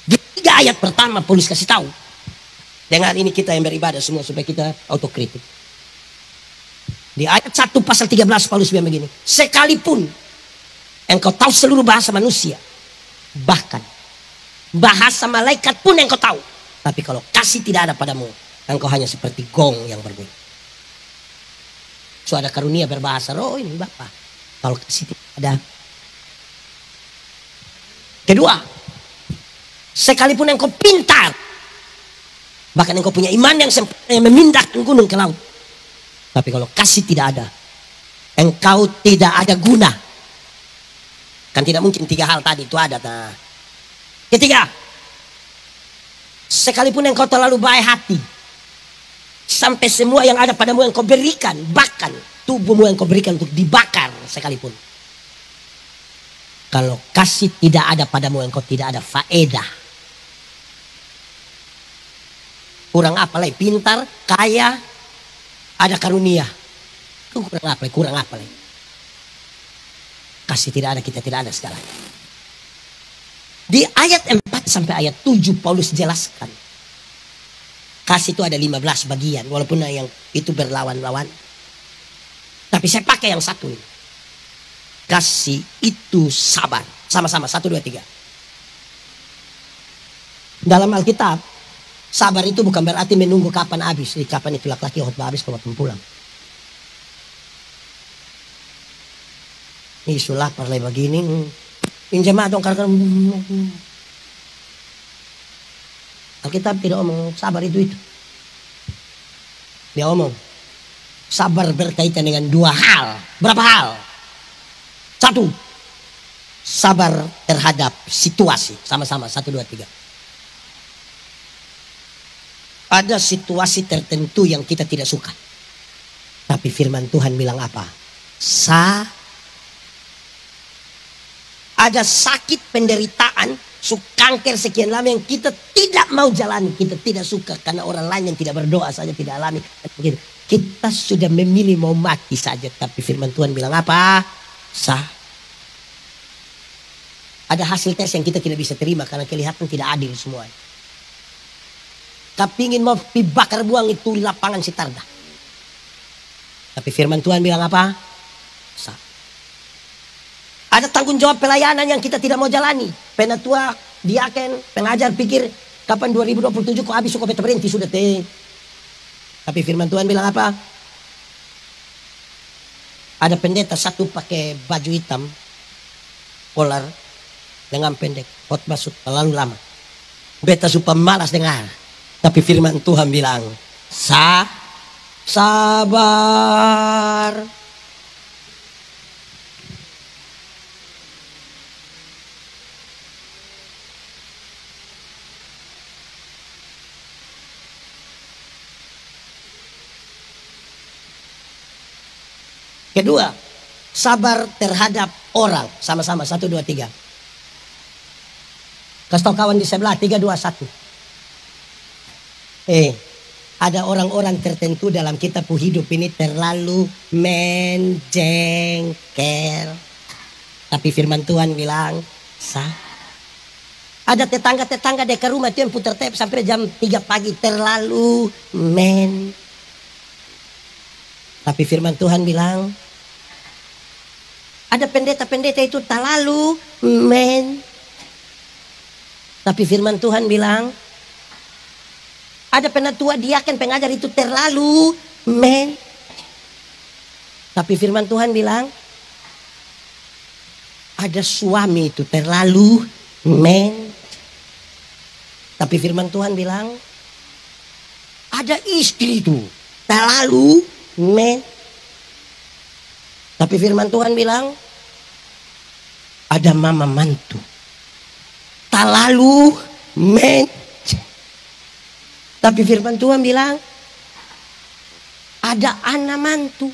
Di 3 ayat pertama Paulus kasih tahu. Dengan ini kita yang beribadah semua supaya kita autokritik. Di ayat 1 pasal 13 Paulus bilang begini. Sekalipun engkau tahu seluruh bahasa manusia. Bahkan bahasa malaikat pun engkau tahu. Tapi kalau kasih tidak ada padamu, engkau hanya seperti gong yang berbunyi. So ada karunia berbahasa roh ini Bapak. Kalau kasih tidak ada. Kedua, sekalipun engkau pintar, bahkan engkau punya iman yang sempurna yang memindahkan gunung ke laut, tapi kalau kasih tidak ada, engkau tidak ada guna. Kan tidak mungkin 3 hal tadi itu ada. Nah. Ketiga, sekalipun engkau terlalu baik hati, sampai semua yang ada padamu engkau berikan, bahkan tubuhmu yang kau berikan untuk dibakar sekalipun, kalau kasih tidak ada padamu, engkau tidak ada faedah. Kurang apa lagi? Pintar, kaya, ada karunia. Kurang apa lagi? Kurang apa lagi? Kasih tidak ada, kita tidak ada segalanya. Di ayat 4 sampai ayat 7 Paulus jelaskan. Kasih itu ada 15 bagian. Walaupun yang itu berlawan-lawan. Tapi saya pakai yang satu ini. Kasih itu sabar. Sama-sama, 1, 2, 3. Dalam Alkitab, sabar itu bukan berarti menunggu kapan habis. Kapan itu laki-laki khotbah habis, kapan pulang. Ini sulah parlai begini. Pinjam dong karena Alkitab tidak omong sabar itu. Dia omong sabar berkaitan dengan 2 hal. Berapa hal? 1, sabar terhadap situasi. Sama-sama, 1, 2, 3. Ada situasi tertentu yang kita tidak suka. Tapi firman Tuhan bilang apa? Ada sakit, penderitaan, kanker sekian lama yang kita tidak mau jalani. Kita tidak suka karena orang lain yang tidak berdoa saja tidak alami. Kita sudah memilih mau mati saja. Tapi firman Tuhan bilang apa? Ada hasil tes yang kita tidak bisa terima karena kelihatan tidak adil semua. Tapi ingin mau dibakar buang itu lapangan Sitarda. Tapi firman Tuhan bilang apa? Ada tanggung jawab pelayanan yang kita tidak mau jalani. Penatua, diaken, pengajar pikir kapan 2027 kok habis kok berhenti sudah teh. Tapi firman Tuhan bilang apa? Ada pendeta satu pakai baju hitam, kolar dengan pendek, khotbah terlalu lama. Beta supaya malas dengar. Tapi firman Tuhan bilang, sabar. Kedua, sabar terhadap orang. Sama-sama, 1, 2, 3. Kasih tahu kawan di sebelah, 3, 2, 1. Ada orang-orang tertentu dalam kitab hidup ini terlalu menjengkel. Tapi firman Tuhan bilang, ada tetangga-tetangga dekat rumah itu yang putar tape sampai jam 3 pagi. Terlalu Tapi firman Tuhan bilang, ada pendeta-pendeta itu terlalu men. Tapi firman Tuhan bilang, ada penatua diaken pengajar itu terlalu men. Tapi firman Tuhan bilang, ada suami itu terlalu men. Tapi firman Tuhan bilang, ada istri itu terlalu men. Tapi firman Tuhan bilang, ada mama mantu terlalu men. Tapi firman Tuhan bilang, ada anak mantu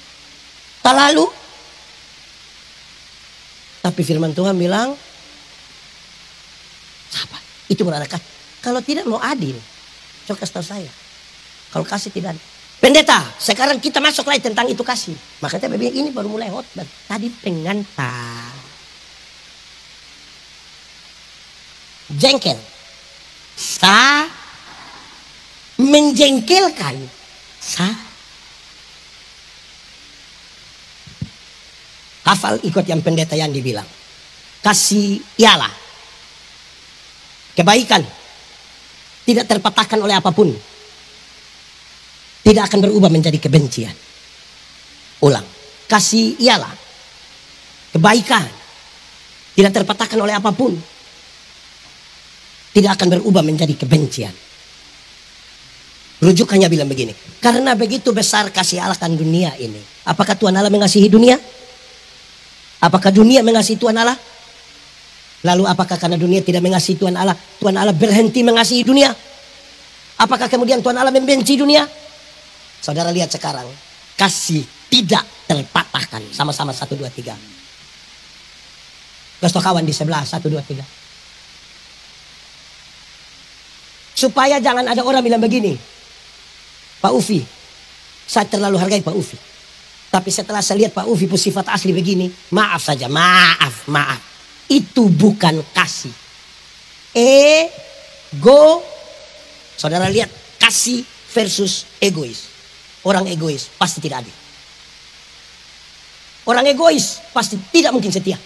terlalu. Tapi firman Tuhan bilang, sabar. Itu berarti kalau tidak mau adil, coba kasih tahu saya. Kalau kasih tidak ada. Pendeta, sekarang kita masuk lagi tentang itu kasih. Makanya baby ini baru mulai hot. Tadi pengantar. Jengkel. Menjengkelkan. Hafal ikut yang pendeta yang dibilang. Kasih ialah kebaikan. Tidak terpatahkan oleh apapun. Tidak akan berubah menjadi kebencian. Ulang. Kasih ialah kebaikan. Tidak terpatahkan oleh apapun. Tidak akan berubah menjadi kebencian. Rujukannya bilang begini. Karena begitu besar kasih Allah kan dunia ini. Apakah Tuhan Allah mengasihi dunia? Apakah dunia mengasihi Tuhan Allah? Lalu apakah karena dunia tidak mengasihi Tuhan Allah berhenti mengasihi dunia? Apakah kemudian Tuhan Allah membenci dunia? Saudara lihat sekarang. Kasih tidak terpatahkan. Sama-sama 1, 2, 3. Kasih kawan di sebelah 1, 2, 3. Supaya jangan ada orang bilang begini. Pak Ufi, saya terlalu hargai Pak Ufi. Tapi setelah saya lihat Pak Ufi sifat asli begini. Maaf saja, maaf. Itu bukan kasih. Ego. Saudara lihat kasih versus egois. Orang egois pasti tidak adil. Orang egois pasti tidak mungkin setia.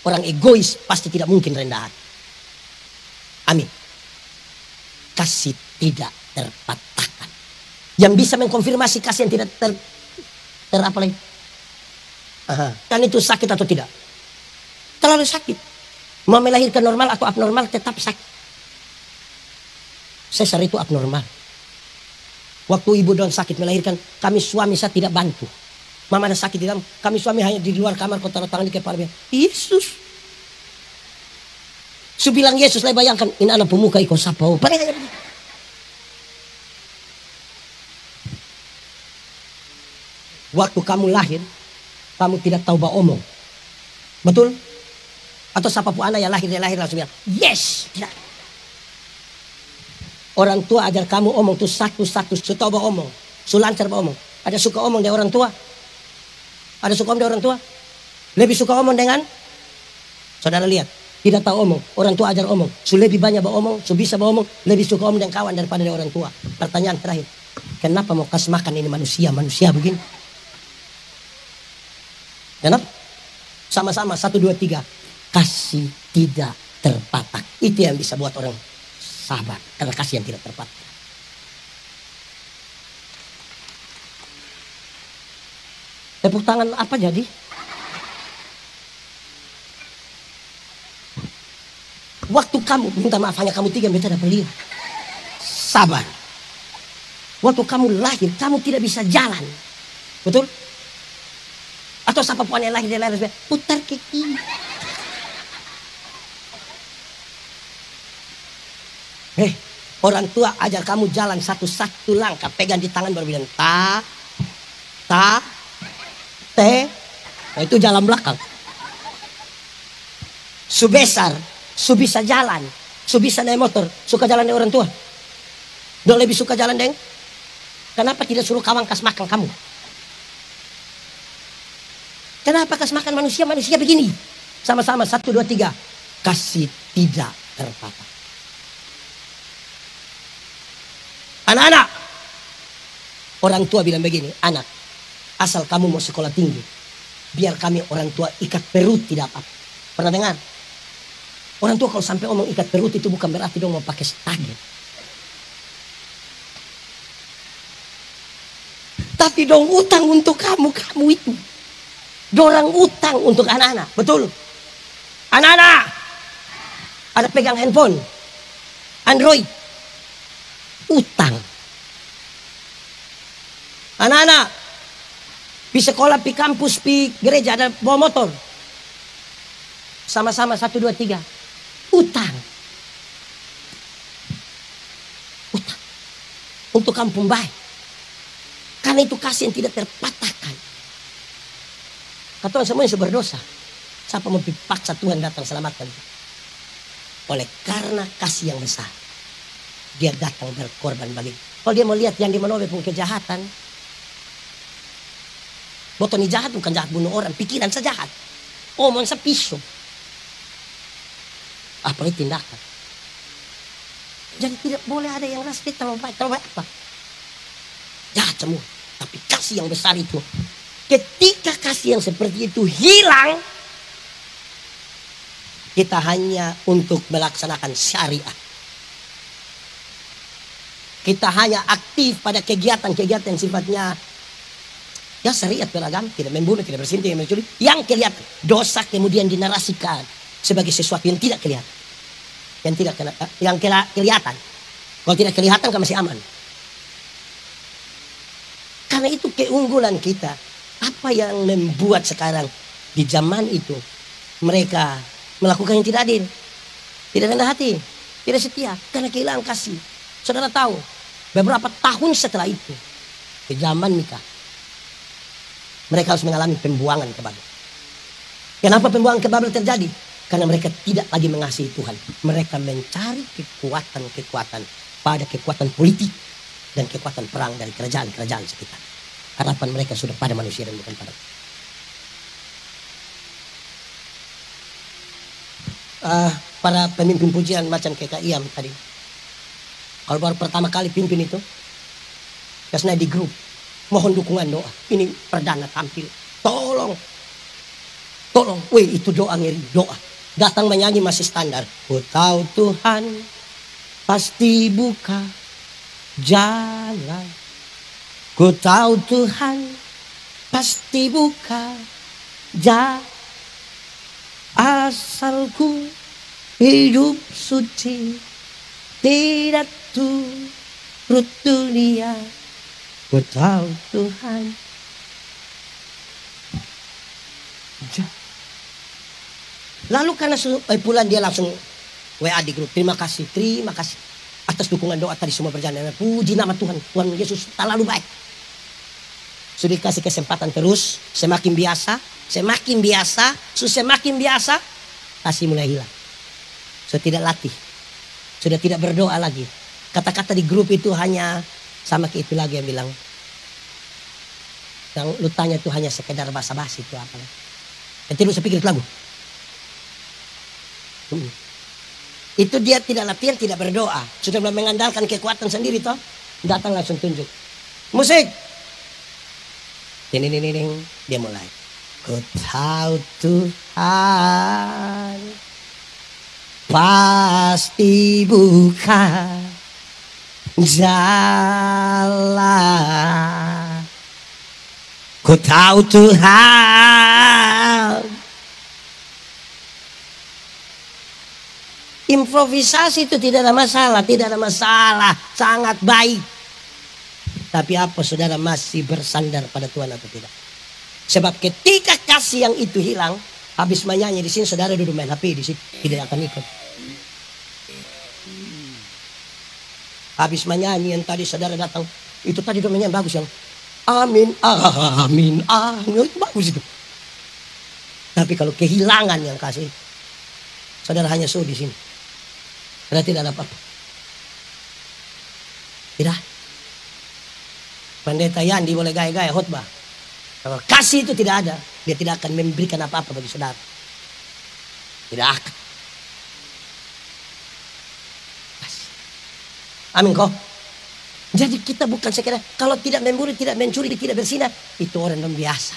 Orang egois pasti tidak mungkin rendah hati. Amin. Kasih tidak terpatahkan. Yang bisa mengkonfirmasi kasih yang tidak apa lagi? Kan itu sakit atau tidak? Terlalu sakit. Mau melahirkan normal atau abnormal tetap sakit. Sesar itu abnormal. Waktu ibu dalam sakit melahirkan, kami suami saya tidak bantu. Mama ada sakit di dalam, kami suami hanya di luar kamar, kau taruh tangan di kepala. Yesus. Su bilang Yesus, saya bayangkan, ini anak pemuka ikut sapa. Waktu kamu lahir, kamu tidak tahu bahwa omong. Betul? Atau siapapun anak yang lahir, dia lahir langsung bilang, yes! Tidak. Orang tua ajar kamu omong tuh satu-satu. Su tahu bahwa omong. Su lancar bahwa omong. Ada suka omong dari orang tua? Ada suka omong dari orang tua? Lebih suka omong dengan? Saudara lihat. Tidak tahu omong. Orang tua ajar omong. Su lebih banyak bahwa omong. Su bisa bahwa omong. Lebih suka omong dengan kawan daripada dari orang tua. Pertanyaan terakhir. Kenapa mau kasih makan ini manusia begini? Kenapa? Sama-sama 1, 2, 3. Kasih tidak terpatah. Itu yang bisa buat orang sabar. Karena kasih yang tidak terpatah. Tepuk tangan apa jadi? Waktu kamu, minta maaf hanya kamu 3 meter dapat lihat. Sabar. Waktu kamu lahir, kamu tidak bisa jalan. Betul? Atau siapapun yang lahir, dia lahir, putar ke kiri. Orang tua ajar kamu jalan satu-satu langkah. Pegang di tangan baru bilang te. Nah, itu jalan belakang. Su besar, su bisa jalan, su bisa naik motor. Suka jalan dengan orang tua. Dong lebih suka jalan dengan. Kenapa tidak suruh kawan kas makan kamu? Kenapa kasih makan manusia begini? Sama-sama 1, 2, 3. Kasih tidak terpatah. Anak-anak. Orang tua bilang begini. Anak. Asal kamu mau sekolah tinggi, biar kami orang tua ikat perut tidak apa-apa. Pernah dengar? Orang tua kalau sampai omong ikat perut itu bukan berarti dong mau pakai staging. Tapi dong utang untuk kamu itu. Dorang utang untuk anak-anak, betul? Anak-anak, ada pegang handphone, Android, utang. Anak-anak, di sekolah, di kampus, di gereja ada bawa motor. Sama-sama 1, 2, 3. Utang. Utang. Untuk kampung baik. Karena itu kasih yang tidak terpatahkan. Kata semuanya berdosa. Siapa mau dipaksa Tuhan datang selamatkan? Oleh karena kasih yang besar, dia datang berkorban bagi. Kalau dia mau lihat yang di Manobe pun kejahatan, botoni jahat bukan jahat bunuh orang, pikiran sejahat. Omong sepisu. Apalagi tindakan. Jadi tidak boleh ada yang rasa terlalu baik apa? Jahat semua. Tapi kasih yang besar itu, ketika kasih yang seperti itu hilang, kita hanya untuk melaksanakan syariat. Kita hanya aktif pada kegiatan-kegiatan yang sifatnya ya syariat beragam, tidak membunuh, tidak bersinting, tidak mencuri. Yang kelihatan, dosa kemudian dinarasikan sebagai sesuatu yang tidak kelihatan. Yang kelihatan. Kalau tidak kelihatan kan masih aman. Karena itu keunggulan kita. Apa yang membuat sekarang di zaman itu mereka melakukan yang tidak adil, tidak rendah hati, tidak setia, karena kehilangan kasih. Saudara tahu, beberapa tahun setelah itu, di zaman Mika, mereka harus mengalami pembuangan ke Babel. Kenapa pembuangan ke Babel terjadi? Karena mereka tidak lagi mengasihi Tuhan. Mereka mencari kekuatan-kekuatan pada kekuatan politik dan kekuatan perang dari kerajaan-kerajaan sekitar. Harapan mereka sudah pada manusia dan bukan pada para pemimpin pujian macam KKIAM tadi. Kalau baru pertama kali pimpin itu, biasanya di grup, mohon dukungan doa. Ini perdana tampil, tolong, weh itu doa ngeri, doa. Datang menyanyi masih standar. Ku tahu Tuhan pasti buka jalan. Ku tahu Tuhan pasti buka jalan. Asalku hidup suci, tidak turut dunia. Ku tahu Tuhan. Lalu karena pulang dia langsung WA di grup. Terima kasih atas dukungan doa tadi semua berjalan. Puji nama Tuhan, Tuhan Yesus terlalu baik. Sudah dikasih kesempatan terus, semakin biasa, semakin biasa, kasih mulai hilang. Sudah tidak latih, sudah tidak berdoa lagi. Kata-kata di grup itu hanya sama kayak itu lagi yang bilang. Yang lu tanya itu hanya sekedar basa-basi itu apa? Nanti lu sepikir lagu. Itu dia tidak latihan, tidak berdoa. Sudah mengandalkan kekuatan sendiri toh. Datang langsung tunjuk. Musik. Ini dia mulai. Ku tahu Tuhan pasti buka jalan. Ku tahu Tuhan. Improvisasi itu tidak ada masalah, sangat baik. Tapi apa saudara masih bersandar pada Tuhan atau tidak? Sebab ketika kasih yang itu hilang, habis menyanyi di sini saudara duduk main HP di sini tidak akan ikut. Habis menyanyi yang tadi saudara datang, itu tadi domennya bagus yang amin, itu bagus itu. Tapi kalau kehilangan yang kasih, saudara hanya show di sini. Karena tidak ada apa-apa. Tidak. Pendeta Yandi boleh gaya-gaya khotbah. Kalau kasih itu tidak ada, dia tidak akan memberikan apa-apa bagi saudara. Tidak akan. Amin kok. Jadi kita bukan sekedar kalau tidak memburu, tidak mencuri, tidak berzina, itu orang non biasa.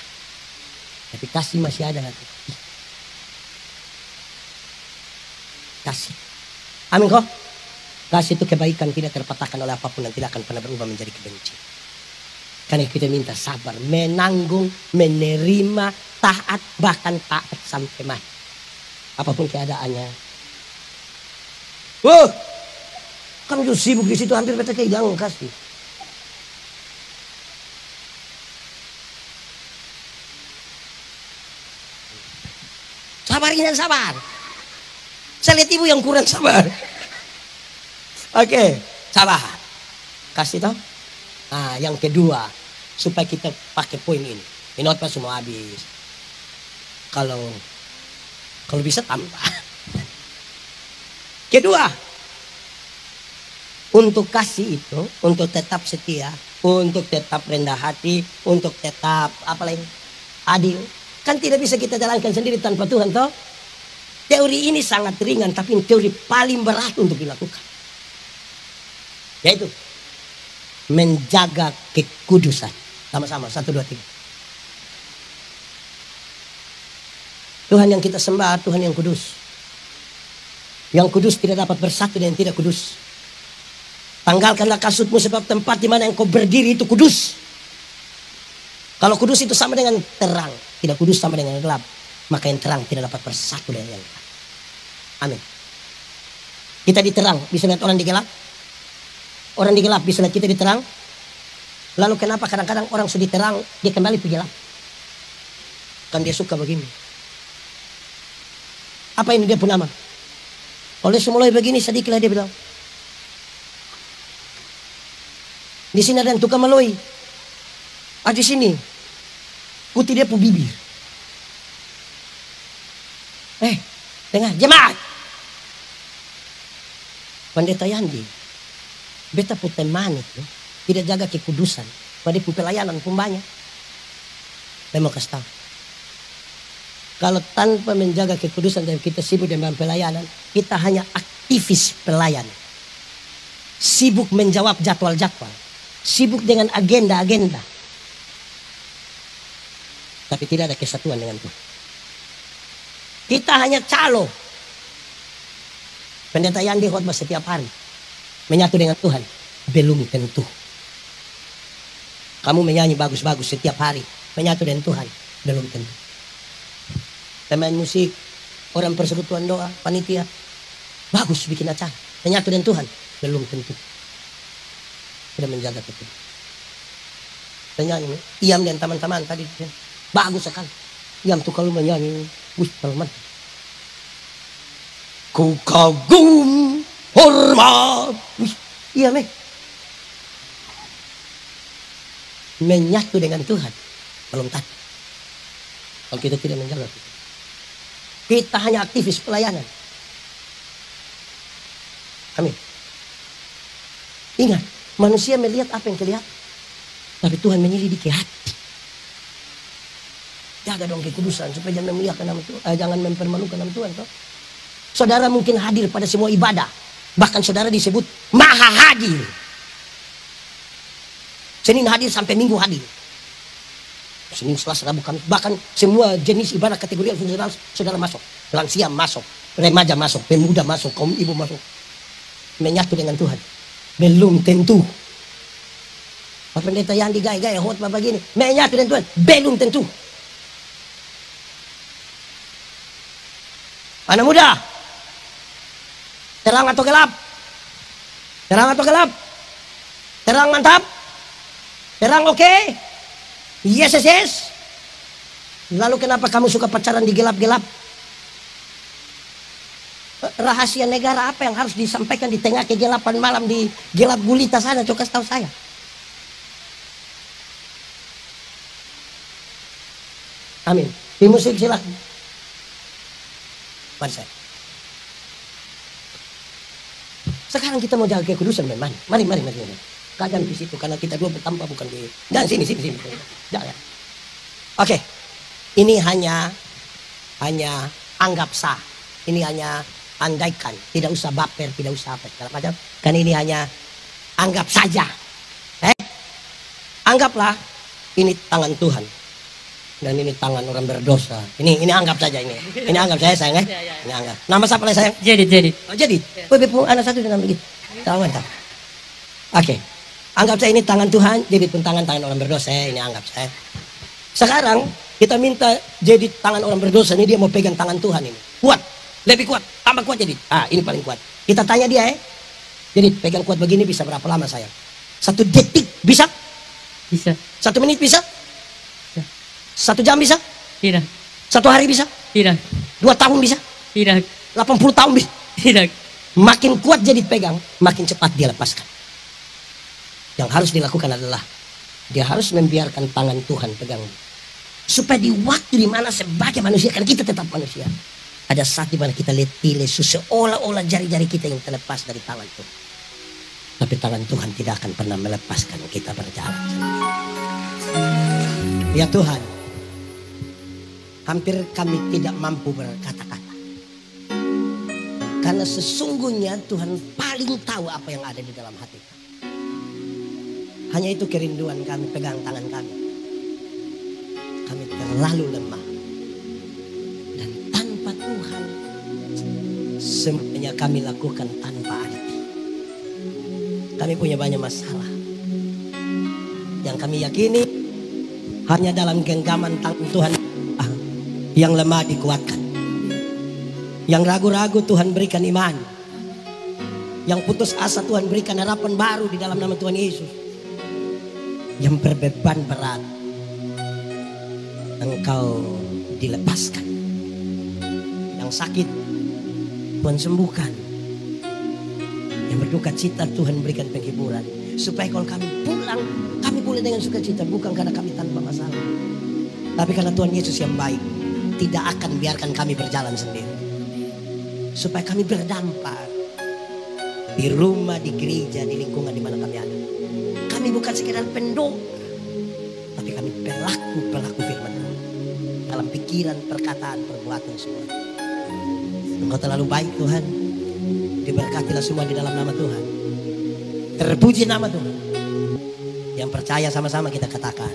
Tapi kasih masih ada nanti. Kasih. Amin kok. Kasih itu kebaikan tidak terpatahkan oleh apapun dan tidak akan pernah berubah menjadi kebencian. Karena kita minta sabar, menanggung, menerima, taat, bahkan taat sampai mati. Apapun keadaannya. Kamu tuh sibuk di situ hampir beta kayak jangan kasih. Sabar ini sabar. Saya lihat ibu yang kurang sabar. Oke, sabar. Kasih toh. Nah, yang kedua, supaya kita pakai poin ini. Ini pas semua habis. Kalau bisa tambah. Kedua, untuk kasih itu, untuk tetap setia, untuk tetap rendah hati, untuk tetap apa lagi? Adil. Kan tidak bisa kita jalankan sendiri tanpa Tuhan toh. Teori ini sangat ringan, tapi teori paling berat untuk dilakukan. Yaitu menjaga kekudusan. Sama-sama, 1, 2, 3. Tuhan yang kita sembah, Tuhan yang kudus. Yang kudus tidak dapat bersatu dengan yang tidak kudus. Tanggalkanlah kasutmu sebab tempat di mana engkau berdiri itu kudus. Kalau kudus itu sama dengan terang, tidak kudus sama dengan gelap, maka yang terang tidak dapat bersatu dengan yang gelap. Amin. Kita di terang bisa lihat orang di gelap. Orang di gelap bisa lihat kita di terang. Lalu kenapa kadang-kadang orang sudah di terang dia kembali ke gelap? Kan dia suka begini. Apa ini dia pun nama? Oleh semulai begini sedikitlah dia bilang. Di sini ada yang tukang meloi. Di sini putih dia pu bibir. Dengar jemaat. Pendeta Yandi, beta pu teman itu tidak jaga kekudusan. Pada pu pelayanan pun banyak. Saya mau kasih tahu. Kalau tanpa menjaga kekudusan dan kita sibuk dengan pelayanan, kita hanya aktivis pelayan. Sibuk menjawab jadwal-jadwal. Sibuk dengan agenda-agenda. Tapi tidak ada kesatuan dengan Tuhan. Kita hanya calo. Pendeta Yandi khotbah setiap hari. Menyatu dengan Tuhan. Belum tentu. Kamu menyanyi bagus-bagus setiap hari. Menyatu dengan Tuhan. Belum tentu. Pemain musik. Orang persekutuan doa. Panitia. Bagus bikin acara. Menyatu dengan Tuhan. Belum tentu. Tidak menjaga itu. Penyanyi. Iam dan teman-teman tadi. Bagus sekali. Iam tuh kalau menyanyi. Wih, teman. Ku kagum hormat. Wih, iya menyatu dengan Tuhan belum tentu. Kalau kita tidak menjaga itu. Kita hanya aktivis pelayanan. Amin. Ingat, manusia melihat apa yang kelihatan, tapi Tuhan menyelidiki hati. Jaga dong kekudusan supaya jangan memuliakan nama Tuhan, jangan mempermalukan nama Tuhan. Toh. Saudara mungkin hadir pada semua ibadah. Bahkan saudara disebut maha hadir. Senin hadir sampai Minggu hadir. Senin, Selasa, Rabu, Kamis. Bahkan semua jenis ibadah kategori saudara masuk. Lansia masuk. Remaja masuk. Pemuda masuk. Kaum ibu masuk. Menyatu dengan Tuhan. Belum tentu. Pak Pendeta yang digaya-gaya khotbah begini. Menyatu dengan Tuhan. Belum tentu. Anak muda. Terang atau gelap? Terang atau gelap? Terang mantap? Terang oke? Yes. Lalu kenapa kamu suka pacaran di gelap-gelap? Rahasia negara apa yang harus disampaikan di tengah kegelapan malam di gelap gulita sana? Coba kasih tahu saya. Amin. Di musik silakan. Mari saya. Sekarang kita mau jaga kekudusan memang. Mari. Kadang di situ karena kita dua bertambah bukan di. Dan sini. Jangan. Oke. Ini hanya anggap sah. Ini hanya andaikan, tidak usah baper, tidak usah apa segala macam. Kan ini hanya anggap saja. Anggaplah ini tangan Tuhan. Dan ini tangan orang berdosa. Ini anggap saja ini. Ini anggap saya sayang ya. Ini anggap. Nama siapa lah sayang? Jadi. Oh, jadi. Pun anak satu dengan begitu. Tahu kan? Oke. Anggap saya ini tangan Tuhan, jadi pun tangan orang berdosa. Ini anggap saya. Sekarang kita minta jadi tangan orang berdosa ini, dia mau pegang tangan Tuhan ini. Kuat, lebih kuat, tambah kuat jadi. Ini paling kuat. Kita tanya dia Jadi pegang kuat begini bisa berapa lama sayang? 1 detik bisa? Bisa. 1 menit bisa? 1 jam bisa? Tidak. 1 hari bisa? Tidak. 2 tahun bisa? Tidak. 80 tahun bisa? Tidak. Makin kuat jadi pegang, makin cepat dia lepaskan. Yang harus dilakukan adalah dia harus membiarkan tangan Tuhan pegang. Supaya di waktu dimana sebagai manusia, kan kita tetap manusia, ada saat dimana kita letih lesu, seolah-olah jari-jari kita yang terlepas dari tangan Tuhan. Tapi tangan Tuhan tidak akan pernah melepaskan kita berjalan. Ya Tuhan, hampir kami tidak mampu berkata-kata. Karena sesungguhnya Tuhan paling tahu apa yang ada di dalam hati kami. Hanya itu kerinduan kami, pegang tangan kami. Kami terlalu lemah. Dan tanpa Tuhan, semuanya kami lakukan tanpa arti. Kami punya banyak masalah. Yang kami yakini, hanya dalam genggaman tangan Tuhan yang lemah dikuatkan. Yang ragu-ragu Tuhan berikan iman. Yang putus asa Tuhan berikan harapan baru di dalam nama Tuhan Yesus. Yang berbeban berat, engkau dilepaskan. Yang sakit Tuhan sembuhkan. Yang berduka cita Tuhan berikan penghiburan. Supaya kalau kami pulang, kami boleh dengan sukacita. Bukan karena kami tanpa masalah, tapi karena Tuhan Yesus yang baik tidak akan biarkan kami berjalan sendiri. Supaya kami berdampak di rumah, di gereja, di lingkungan di mana kami ada. Kami bukan sekedar pendong, tapi kami pelaku firman Tuhan. Dalam pikiran, perkataan, perbuatan semua. Engkau terlalu baik Tuhan. Diberkatilah semua di dalam nama Tuhan. Terpuji nama Tuhan. Yang percaya sama-sama kita katakan.